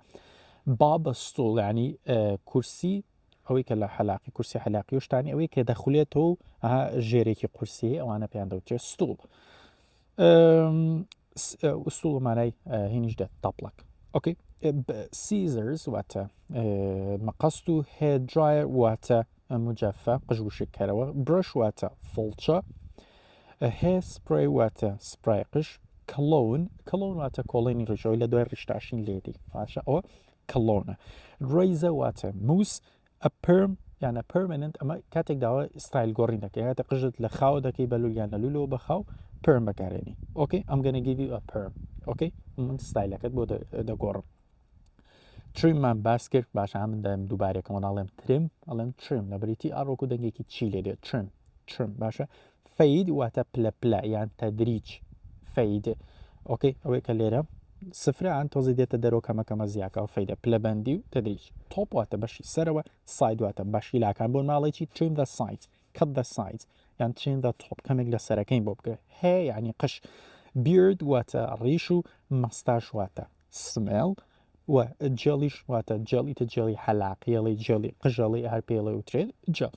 بابە ستۆڵ ینی کورسی ئەوەی کە لە حەلاقی کورسی حەلاقی و شتانی ئەوەی کە دەخولێتەوە ژێرێکی قورسی ئەوانە پێیان دەوتێت ستوڵ ستوڵ مانای هینیش دێت تاپڵک ئۆکەی سیزرز واتە مەقەست و هێدرایەر واتە مجەفە قژ و شکەرەوە برش واتە فڵچە هێ سپڕی واتە سپڕای قش کلۆن واتە کۆڵێنی ڕژەوەی لە دوای ڕیشتاشین لێدی باشە ئەوە کلۆنە ڕێیزە واتە مووس ئەپرم یانە پرمننت ئەمە کاتێک داوە ستایل گۆڕین دەکەی هاتە قژت لە خاو دەکەی بەلول یانە لولەوە بەخاو پرم بەکارێنی ئۆکەی ئەم گەنە گیوی ئە پرم ئۆکەی من ستایلەکەت بۆ دەگۆڕم تریممان باس کرد باشە من دەم دووبارێکەوە ناڵێم ترم ئەڵێم ترم لە بریتی ئاڕۆکو دەنگێکی چی لێ دێت ترم باشە فەید واتە پلە یان تەدریج فەید ئۆکەی ئەوەی کە لێرە سفرە ئەن تۆزی دێتە دەرۆ کەمەکەمە زیاکە و فەیدە پلەبەندی و تەدریج تۆپ واتە بەشی سەرەوە ساید واتە بەشی لاکان بۆ ماڵێکی تریم دە سایت کەت دە سایت یان تریم دە تۆپ کەمێک لە سەرەکەین بۆ بکە هەیە ینی قش بیرد واتە ڕیش و مەستاش واتە سمێڵ و جێلیش واتە جێلیتە جێلی حەلاقیەڵی جێلی قژەڵی هەر پێڵێ وترێت جە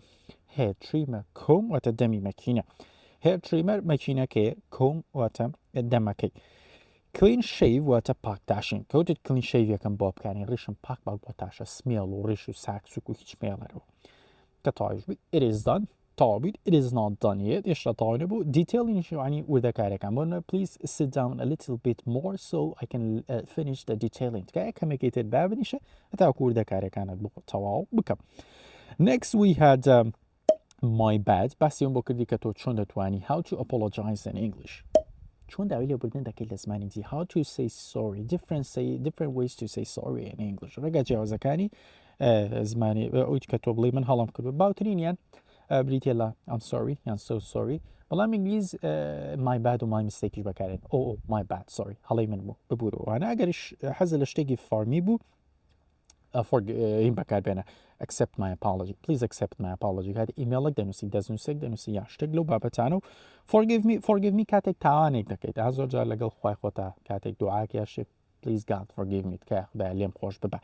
هەیە تریمە کۆم واتە دەمی مەکینە هەیە تریمەر مەکینەکەی کۆم واتە دەمەکەی کلین شەیڤ واتە پاکتاشین کەوتت کلین شەیڤەکەم بۆ بکانی ڕیشم پاک باک بۆ تاشە سمێڵ و ڕیش و ساکسوک و هیچ مێڵەرەوە کە تاویش بووی ئێرێزدان تاوبیت it is not done yet ئێشتا تاوی نەبوو دیتیلینیش وانی وردەکارەکان بۆنە please sit down a little bit more so I can finish the detailing تکایە کەمێکی تر بابنیشە هەتاکو وردەکارەکانت بۆ تەواو بکەم next we had my bad باسیەوە بۆ کردی کە تۆ چۆن دەتوانی how to apologize in English چۆن داوی لێبوردن دەکەی لە زمانی ئینگلیزی how to say sorry different ways to say sorry in English ڕێگە جیاوازەکانی زمانی ئەوی کە تۆ بڵێ من هەڵام کرد باوترینیان بریتێ لە I'm sorry یان so sorry بەڵام ئینگلیز my bad و my mistake بەکارێن my bad sorry هەڵەی من بوو ببوورەوەوانە ئەگەریش حەزە لە شتێکی فارمی بوو هین بەکاربێنە accept my apology please accept my apology کاتی ئیمێڵێک دەنووسی دەستنووسێک دەنووسی یا شتێک لەو بابەتانە و forgive me کاتێک تاوانێک دەکەیت تا زۆر جار لەگەڵ خوای خۆتە کاتێک دوعاک یا شتێک please God forgive me تکایە خودای لێم خۆش ببە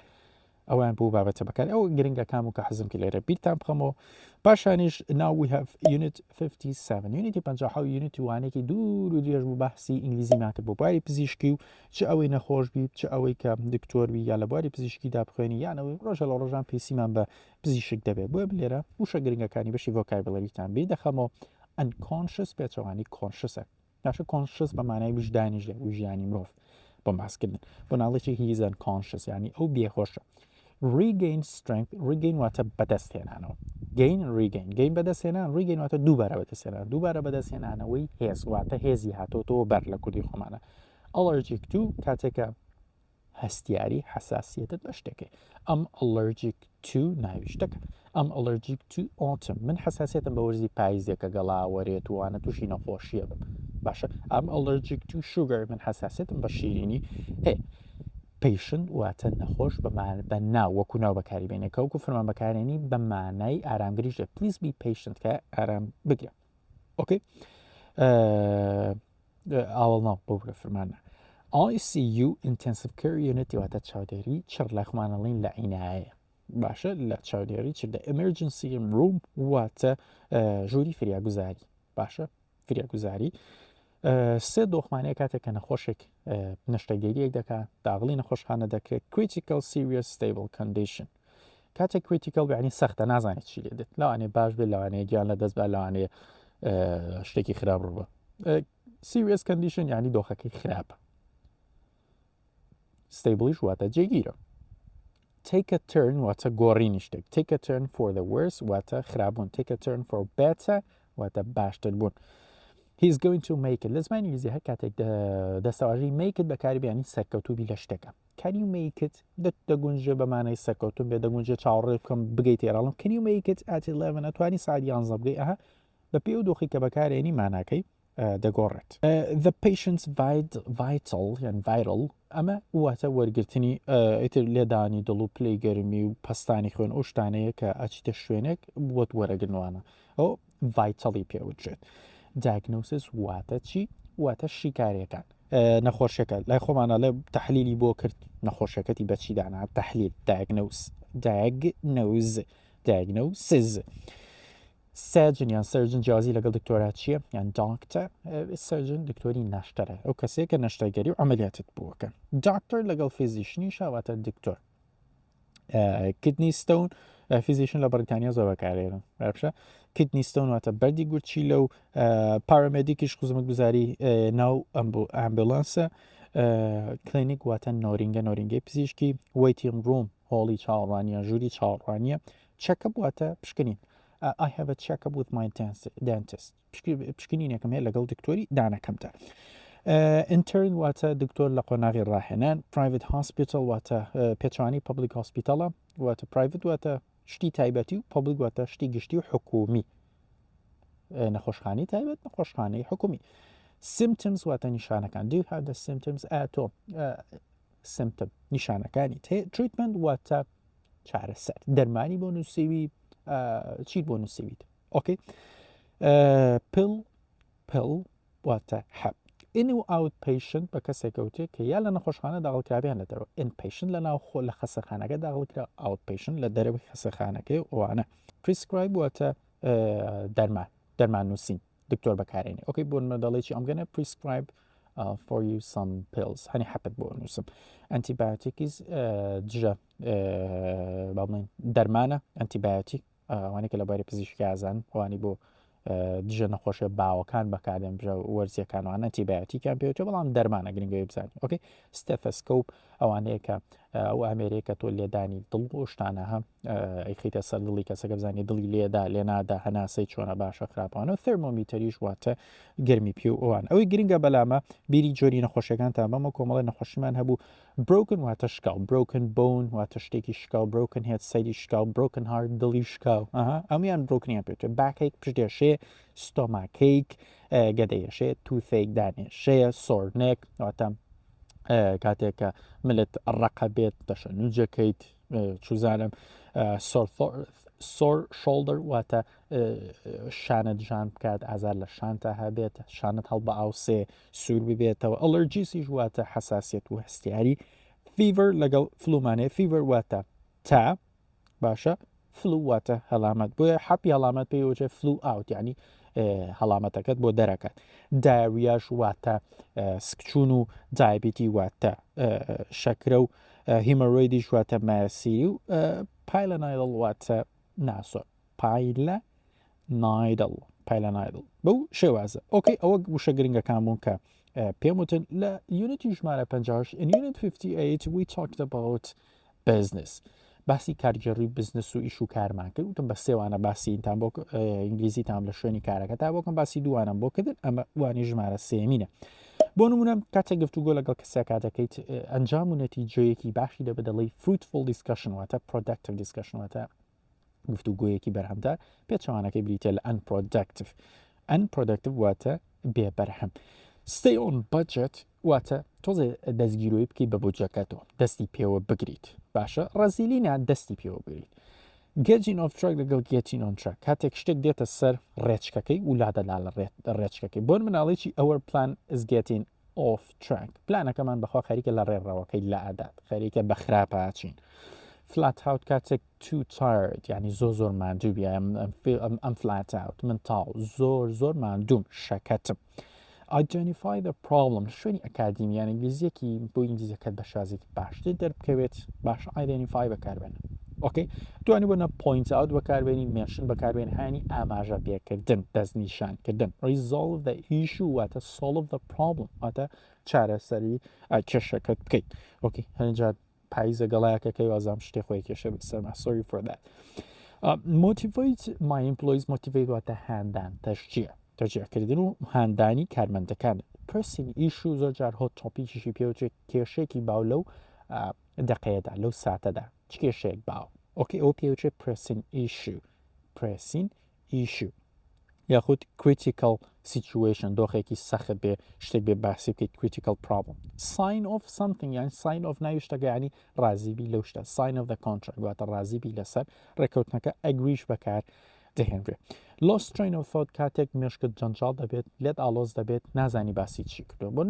ئەویان بوو بابەتە بەکار ئەو گرنگەکان و کە حەزم کە لێرە بیرتان بخەمەوە پاشانیش now we have unit 57 unity 50 unity وانێکی دوور و درێژ بوو بەحسی ئینگلیزیمان کرد بۆ بواری پزیشکی و چ ئەوەی نەخۆش بیت چ ئەوەی کە دکتۆروی یا لە بواری پزیشکی دابخوێنی یانەوەی ڕۆژە لە ڕۆژان پێسیمان بە پزیشک دەبێت بۆیە لێرە وشە گرنگەکانی بەشی ڤۆکابولەریتان بیر دەخەمەوە unconscious پێچەوانی consciousە ناشە conscious بە مانای وجدانیش لێ وژیانی مرۆڤ بۆ باسکردن بۆ ناڵێکی he is unconscious یعنی ئەو بێهۆشە regain strength regain واتە بەدەستهێنانەوە gain بەدەستهێنان regain واتە دووبارە بەدەستهێنانەوەی هێز واتە هێزی هاتۆتەوە بەر لە کوردی خۆمانە allergic to کاتێکە هەستیاری حساسیەتت بە شتێکی ئەم allergic to ناوی شتەکە ئەم allergic to autumn من حساسیەتم بە وەرزی پاییزێکە گەڵاوەرێت وانە تووشی نەخۆشیە بم باشە ئەم allergic to sugar من حساسیەتم بە شیرینی هەیە patient واتە نەخۆش بە ناو وەکو ناو بەکاری بێنێکە وەکو فەرمان بەکارێنی بە مانای ئارامگریشە please be patient کە ئارام بگرە ئۆکەی ئاوەڵ ناو بۆ بگە فەرمانە ICU intensive care unit واتە چاودێری چڕ لە خمانەڵین لە عینایە باشە لە چاودێری چردە emergency room واتە ژووری فریاگوزاری باشە فریاگوزاری سێ دۆخمانەیە کاتێک کە نەخۆشێک نەشتەگەریەک دەکات داغڵی نەخۆشخانە دەکرێت critical serious stable condition کاتێک critical بەعنی سەختە نازانێت چی لێ دێت لەوانێ باش بێت لەوانەیە گیان لە دەست بە لەوانەیە شتێکی خراپ ڕووبە serious condition یعنی دۆخەکەی خراپە stable واتە جێگیرە take a turn واتە گۆڕینی شتێک take a turn for the worse واتە خراپبوون take a turn for better واتە باشتر بوون he's going to make it لە زمانی ئینگلیزی هەر کاتێک دەستەواژەی make it بەکاری بێنی سەرکەوتوبی لە شتێکە can you make it دەگونجێ بەمانەی سەرکەوتوم بێ دەگونجێ چاوەڕێ بکەم بگەیت تێراڵم can you make it at 11 ئەتوانی ساعت 11 بگەی ئەها بە پێ و دۆخی کە بەکارێنی ماناکەی دەگۆڕێت the patient's vital یان viral ئەمە واتە وەرگرتنی ئیتر لێدانی دڵ و پلەی گەرمی و پەستانی خوێن ئەو شتانەیە کە ئەچیتە شوێنێک بۆت وەرەگرنوانە ئەو ڤایتەڵی پێوترێت diagnosis واتە چی واتە شیکارەکان نەخۆشیەکە لای خۆمانە لە تەحلیلی بۆ کرد نەخۆشیەکەتی بەچی دانا تەحلیل diagnosis سەرجن یان سەرجن جیازی لەگەڵ دکتۆرا چییە یان داکتەر سەرجن دکتۆری ناشتەرە ئەو کەسێک کە نەشتەگەری و ئەمەلیاتت بووەکە داکتەر لەگەڵ فیزیشنی شاواتە دکتۆر کدنی ستۆن فیزیشن لە بەریتانیا زۆر بەکارێنن باشە کدنی ستۆن واتە بەردی گورچی لەو پارامێدیکیش خزمەت گوزاری ناو ئەمبولانسە کلینیک واتە نۆرینگەی پزیشکی ویتینگ ڕوم هۆڵی چاوەڕوانیە ژووری چاوەڕوانیە چەکەپ واتە پشکنین I have a checkup with my dentist پشکنینێکم هەیە لەگەڵ دکتۆری دانەکەمتە intern واتە دکتۆر لە قۆناغی ڕاهێنان private hospital واتە پێچوانی public hospitalە واتە private واتە شتی تایبەتی و public واتە شتی گشتی و حکومی نەخۆشخانەی تایبەت نەخۆشخانەی حکومی symptoms واتە نیشانەکان do you have the symptoms at all symptom نیشانەکانی treatment واتە چارەسەر دەرمانی بۆ نووسیوی چیت بۆ نووسیویت ئۆکەی pill واتە حەب in و outpatient بە کەسێکەوتێ کە یا لە نەخۆشخانە داغڵکرابیان لە دەرەوە inpatient لە ناو خۆ لە خەسەخانەکە داغڵکرا outpatient لە دەرەوەی خەسەخانەکەی ئەوانە prescribe واتە دەرمان نووسین دکتۆر بەکارێنی ئۆکەی بۆ مەدەڵێکی ئەم گەنە prescribe for you some pills هەنی حەپت بۆ نووسم antibiotics دژە باڵێن دەرمانە ئەنتیبایۆتیک ئەوانەی کە لەبارەی پزیشکی ئازان ئەوانی بۆ دژە نەخۆشیە باوەکان بەکاردێن بژە وەرزیەکانوان ئەنتیبایۆتیکیان پێوتە بەڵام دەرمانە گرنگەوەی بزانین ئۆکەی ستێتۆسکۆپ ئەوانەیە کە ئەو ئەمریکا تۆ لێدانی دڵ بۆ شتانە هەم ئەیخیتە سەر دڵی کەسەکە بزانانی دڵی لێدا لێنادا هەناسەی چۆنە باشە خراپانە و تەرمۆمیتەریش واتە گەرمی پێ و ئەوان ئەوەی گرنگە بەلامە بیری جۆری نەخۆشیەکانتان بەمە کۆمەڵی نەخۆشیمان هەبوو broken واتە شکاو broken bone واتە شتێکی شکاو broken head سەیری شکاو broken heart دڵی شکاو ئەمیان brokenیان پێوتە backache پشتێشێ stomach گەدەیەشێ toothache دانێشەیە sore neck واتە کاتێک کە ملت ڕقە بێت دەشە نوجەکەیت چوزانم سۆر شۆڵدەر واتە شانت ژان بکات ئازار لە شانتە هەبێت شانت هەڵ بە ئاوسێ سوور ببێتەوە ئەلەرجیسیش واتە حساسیت و هەستیاری فیڤەر لەگەڵ فلومانێ فیڤەر واتە تا باشە فلو واتە هەڵامەت بۆیە حەپی هەڵامەت پێوەچێ فلو ئاوت یعنی هەڵامەتەکەت بۆ دەرەکات داریاش واتە سکچون و دایبیتی واتە شەکرە و هیمەڕۆیدیش واتە ماسیری و پایلە نایدڵ واتە ناسۆر پایلە نایدڵ بەو شێوازە ئۆکەی ئەوە وشە گرنگەکان بوون کە پێم وتن لە یونیتی ژمارە 50 in unit 58 we talked about business باسی کارگەڕی بزنس و ئیش و کارمان کرد وتم بە سێوانە باسی ئینتان بۆ ئینگلیزیتان لە شوێنی کارەکە تا بۆکەم باسی دووانم بۆ کردن ئەمە وانی ژمارە سێمینە بۆ نمونە کاتێک گفتوگۆ لەگەڵ کەسێکا دەکەیت ئەنجام و نەتیجەیەکی باشی دەبێت دەڵێی fruitful discussion واتە productive discussion واتە گفتوگۆیەکی بەرهەمدار پێچەوانەکەی بریتە لە unproductive واتە بێبەرهەم. stay on budget واتە تۆزێ دەستگیرۆی بکەیت بە بودجەکەتەوە دەستی پێوە بگریت باشە ڕازیلینە دەستی پێوە بگریت. getting off track لەگەڵ getting on track کاتێک شتێک دێتە سەر ڕێچکەکەی ولادەلا لە ڕێچکەکەی بۆن مناڵێکی our plan is getting off track پلانەکەمان بەخوا خەریکە لە ڕێڕەوەکەی لە ئادات خەریکە بە خراپەچین. flat out کاتێک too tired یعنی زۆر ماندوو بیە ئەم flat out من تاو زۆر ماندووم شەکەتم. identify the problem شوێنی ئەکادیمیان ئینگلیزیەکی بۆ ئینگلیزیەکەت بە شازێکی باشتر دەربکەوێت باش identify بەکاربێنە. ئۆکەی دوانی بۆنە point out بەکاربێنی mention بەکاربێن هانی ئاماژە پێکردن دەستنیشانکردن. resolve the issue واتە solve the problem واتە چارەسەری کێشەکەت بکەیت. ئۆکەی هەنجار پاییزە گەڵایەکەکەی وازام شتێ خۆی کێشە بسەرما sorry for that. motivate my employees motivate واتە هاندان تەشجیعکردن و هاندانی کارمەندەکان. pressing issue زۆر جار هۆت تۆپیکیشی پێوچێت کێشێکی باو لەو دەقەیەدا لەو ساتەدا چ کێشەیەک باو ئۆکەی ئەو پێوچێت pressing issue یاخود critical situation دۆخێکی سەخت بێ شتێک بێ باسی بکەیت critical problem. sign of something یان sign of ناوی شتەکە ینی ڕازیبی لەو شتە sign of the contract واتە ڕازیبی لەسەر ڕێکەوتنەکە ئەگریش بەکار دەهێنرێت. lost train of thought کاتێک مێشکت جەنجاڵ دەبێت لێت ئالۆز دەبێت نازانی باسی چی کردو بۆ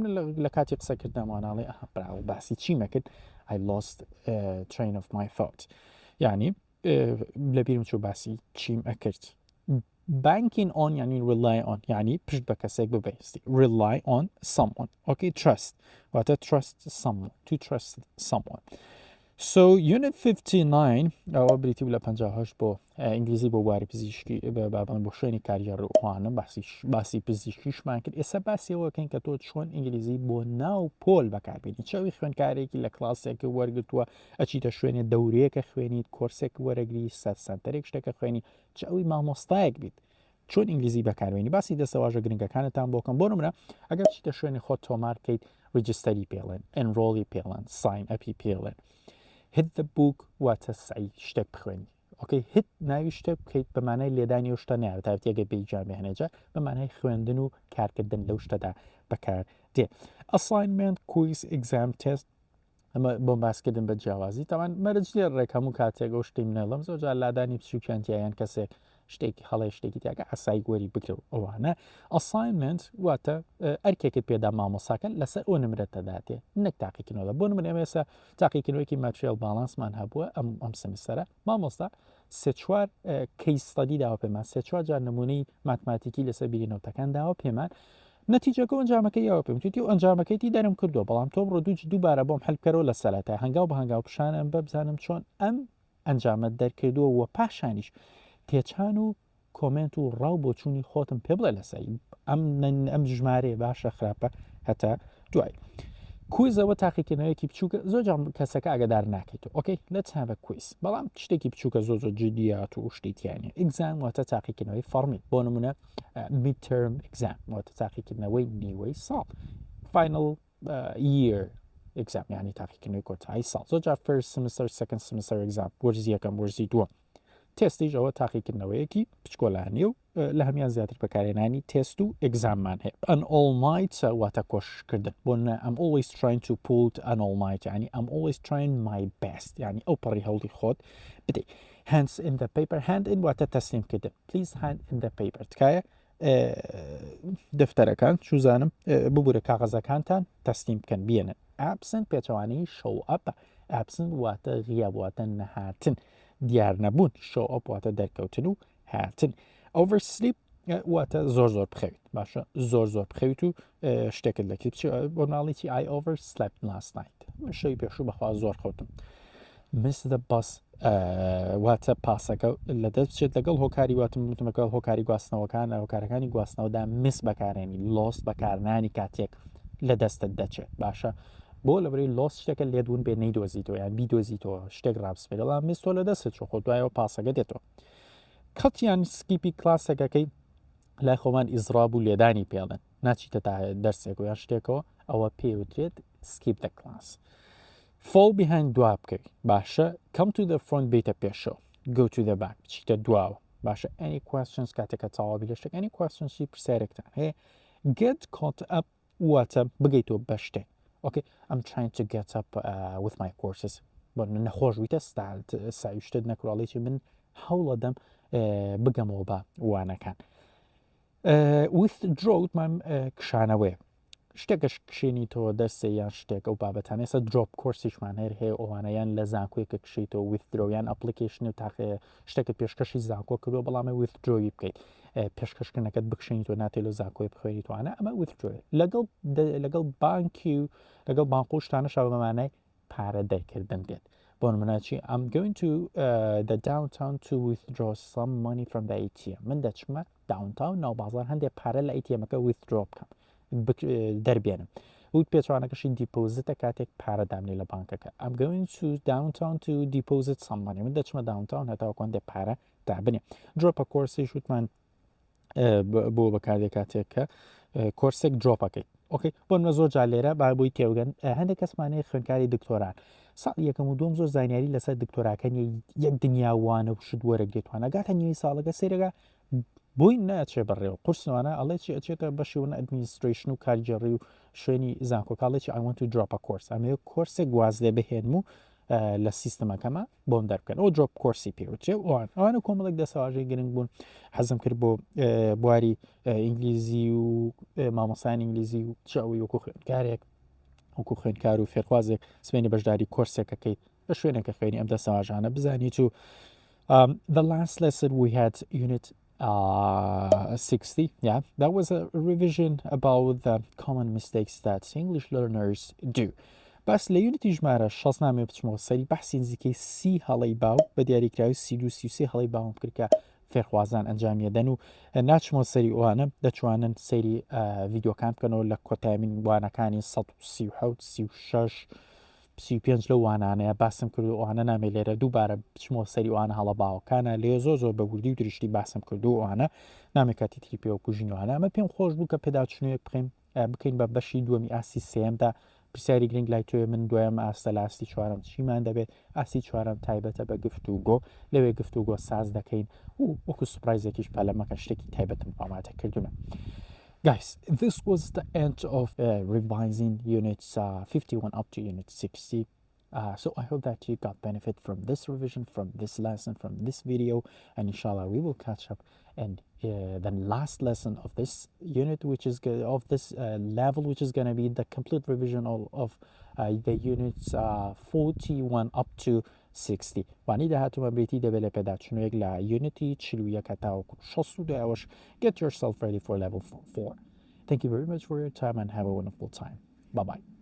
لە کاتی قسەکردنەواناڵێ پراوە باسی چی مەکرد I lost train of my thought یعنی لە بیرم چوو باسی چیم ئەکرد. banking on یعنی rely on یعنی پشت بە کەسێک ببەستی rely on someone okay trust واتە trust someone to trust someone. so unit 59 ئەوە بریتی لە 58 بۆ ئینگلیزی بۆ واری پزیشکی بابان بۆ شوێنی کاریگەڕوانم باسی پزیشکیشمان کرد. ئێستا باسیەوەکەین کە تۆ چۆن ئینگلیزی بۆ ناو پۆل بەکاربێنی چاوی خوێنکارێکی لە کلاسێکە وەرگتووە ئەچیتە شوێنێ دەورەیەکە خوێنیت کۆرسێک وەرەگری سەرسەنتەرێک شتێکە خوێنی چاوی مامۆستایەک بیت چۆن ئینگلیزی بەکاربێنی باسی دەسەواژە گرنگەکانتان بۆکەم بۆ نمونە ئەگەر چیتە شوێنی خۆت تۆمار بکەیت ڕیجستەری پێڵێن ئەنڕۆڵی پێڵێن ساین ئەپی پێڵێن hit the book واتە سعی شتێک بخوێنی ئۆکەی هیت ناوی شتێک بکەیت بەمانای لێدانی و شتە ناوێت تا تێگە بێجامێ هەنێجا بەمانای خوێندن و کارکردن لەو شتەدا بەکار دێ. assignment quiz exam test ئەمە بۆ باسکردن بە جیاوازی تاوان مەرج لێ ڕێکەم و کاتێک ئەو شتەی منەڵم زۆر جار لادانی بچووکیانتیایان کەسێک شتێکی هەڵێ شتێکی تاکە ئاسایی گوەری بکرێت ئەوانە. assignment واتە ئەرکێکت پێدا مامۆساکەن لەسەر ئەو نمرەتە داتێ نەک تاقیکردنەوە بۆ نمونە ئێستا تاقیکردنەوەیکی ماتریال باڵانسمان هەبووە ئەم سەمیستەرە مامۆستا سێ چوار کەیس ستادی داوە پێمان سێ چوار جار نمونەی ماتماتیکی لەسەر بیرینەوتەکان داوە پێمان نەتیجەکە ئەنجامەکەی یاوە پێم توی ئەنجامەکەیتی دەرم کردووە بەڵام تۆ ڕۆ دووبارە بۆم هەلبکەرەوە لە سەرەتا هەنگاو بە هەنگاو پیشانم بە بزانم چۆن ئەم ئەنجامەت دەرکردووە و پاشانیش تێچان و کۆمنت و ڕاو بۆ چوونی خۆتم پێ بڵێ لەسەری ئەم ژمارە باشە خراپە هەتا دوای. کویزەوە تاقیکردنەوەیەکی بچووکە زۆر جام کەسەکە ئاگدار ناکەیتەوە ئۆکەی let's have a quiz بەڵام شتێکی بچووکە زۆر جدیات و شتێکیانە ئەگزام واتە تاقیکردنەوەی فەرمی بۆ نمونە midterm exam واتە تاقیکردنەوەی نیوەی ساڵ final year exam یعنی تاقیکردنەوەی کۆتایی ساڵ زۆر جار first semester second semester exam وەرزی یەکەم وەرزی دووەم. تێستیش ئەوە تاقیکردنەوەیەکی پچکۆلانی و لە هەمیان زیاتر بەکارێنانی تێست و ئەگزاممان هەیە. an all night واتە کۆشکردن بۆ I'm always trying to pull an all night ینی I'm always trying my best ینی ئەو پەڕی هەوڵی خۆت بدەیت. hands in the paper hand in واتە تەسلیمکردن please hand in the paper تکایە دەفتەرەکان چوزانم ببوورە کاغەزەکانتان تەسلیم بکەن بێنن. absent پێچەوانەی show up absent واتە غیاب واتە نەهاتن دیار نەبوون show up واتە دەرکەوتن و هاتن. oversleep واتە زۆر بخەویت باشە زۆر بخەویت و شتێکت لەکرد بۆ ناڵێکی I overslept last night شەوی پێشوو بەخوا زۆر خەوتم. miss the bus واتە پاسەکە لە دەست بچێت لەگەڵ هۆکاری واتمەکەڵ هۆکاری گواستنەوەکان هۆکارەکانی گواستنەوەدا miss بەکارێنی lost بەکارنانی کاتێک لە دەستت دەچێت باشە بۆ لەبەرەی لۆس شتێکە لێدون بێ نەیدۆزیتەوە یان بیدۆزیتەوە شتێک ڕابسپێرەڵام میستۆ لە دەستت چۆ خۆ دوایەوە پاسەکە دێتەوە. کەڵکیان سکیپی کلاسەکەەکەی لای خۆمان ئیزراب و لێدانی پێڵێن ناچیتە تا دەرسێک و یان شتێکەوە ئەوە پێوترێت skip the class. fall behind دوا بکەیت باشە come to the front بیتە پێشەوە go to the back بچیتە دواوە باشە any questions کاتێکە تەواوی لە شتێک any questions پرسیارێکتان هەیە get caught up واتە بگەیتەوە بە شتێک okay I'm trying to get up with my courses بۆ نەخۆش ویتە ساویشتت نەکڕاڵێکی من هەوڵەدەم بگەمەوە بە وانەکان withdrawمان کشانەوەی شتێکش کشێنی تۆ دەستێ یان شتێک ئەو بابەتان ێستا درۆپ کۆرسیشمان هەر هەیە ئەوانەیان لە زانکۆیکە کشیتەوە withdrawیان ئەپلیکیشن و تاخێ شتێکە پێشکەشی زانکۆ کردو بەڵامە withdrawی بکەیت پێشکەشکردنەکەت بکشێنی تۆ ناتێت لە زانکۆی بخوێنی توانە ئەمە withdraw لەگەڵ بانکی و لەگەڵ بانق و شتانە شەوە بەمانای پارە دەرکردن دێت بۆ نمونەچی I'm going to the downtown to withdraw some money from the ATM من دەچمە downtown ناو بازار هەندێک پارە لە ATMەکە withdraw بکەم دەربێنم وت پێچوانەکەشی دیپۆزیتە کاتێک پارەدامنی لە بانکەکە I'm going to downtown to deposit some money من دەچمە downtown هەتاوەکۆن دێ پارە دابنێ درۆپە کۆرسی شوتمان بۆ بەکاردێک کاتێککە کۆرسێک درۆپەکەی ئۆکەی بۆ منە زۆر جا لێرە با بۆی تێوگەن هەندێک کەسمانەیە خوێنکاری دکتۆران ساڵ یەکەم و دوم زۆر زانیاری لەسەر دکتۆراکەنی یەک دنیاوانە و شت وەرە دێتوانە گاتە نیوی ساڵەکە سێرەگە بۆی ناچێ بڕێەوە قورسوانە ئەڵێ چی ئەچێتە بەشیون ئەدمینستریشن و کارجێڕی و شوێنی زانکۆکاڵێکی I want to drop a course ئەمێ کۆرسێک گواز لێ بهێنم و لە سیستەمەکەمە بۆم دەربکەن ئەو درۆپ کۆرسی پێوتێ ئەوانە کۆمەڵێک دەسەواژەی گرنگ بوون حەزم کرد بۆ بواری ئینگلیزی و مامۆسان ئینگلیزی و چاوی وەکو خوێنکارێک وەکو خوێنکار و فێرخوازێک سوێنی بەشداری کۆرسێکەکەی بە شوێنێکە خوێنی ئەم دەسەواژانە بزانیت و the last lesson we had unit 60 yeah that was a revision about the common mistakes that English learners do بەس لە یونیتی ژمارە 6 نامێ بچمەوە سەری بەحسی نزیکەی 30 هەڵەی باو بە دیاریکراوی 32 هەڵەی باوم کردکە فێرخوازان ئەنجامیەدەن و ناچمەوە سەری ئەوانە دەتوانن سەیری ڤیددیۆکان بکەنەوە لە کۆتامین وانەکانی 137 36 35 لە وانانەیە باسم کرد و ئەوانە نامێ لێرە دووبارە بچمەوە سەری ئەوانە هەڵە باوەکانە لێ زۆر بە وردی و دریشتی باسم کردو ئەوانە نامێکاتی تری پێوە کوژینەوەانە ئەمە پێم خۆش بوو کە پێداچوونەوەی بکەین بە بەشی دووەمی ئاستی سێیەمدا پرسیاری گرنگ لای تۆیە من دوایەم ئاستە لە ئاستی چوارەم چیمان دەبێت ئاستی چوارەم تایبەتە بە گفتوگۆ لەوێ گفتوگۆ ساز دەکەین و وەکو سوپرایزێکیش پەلەمەکە شتێکی تایبەتم پاماتە کردوونە Guys, this was the end of revising units 51 up to unit 60. So I hope that you got benefit from this revision, from this lesson, from this video, and inshallah we will catch up in the last lesson of this unit, which is of this level, which is going to be the complete revision of the units 41 up to 60. وانی داهاتومە بێتی دەبێت لە پێداچوونەوەیەک لە unity 41 تاوەکو 62 ئەوەش get yourself ready for level 4. Thank you very much for your time and have a wonderful time. Bye bye.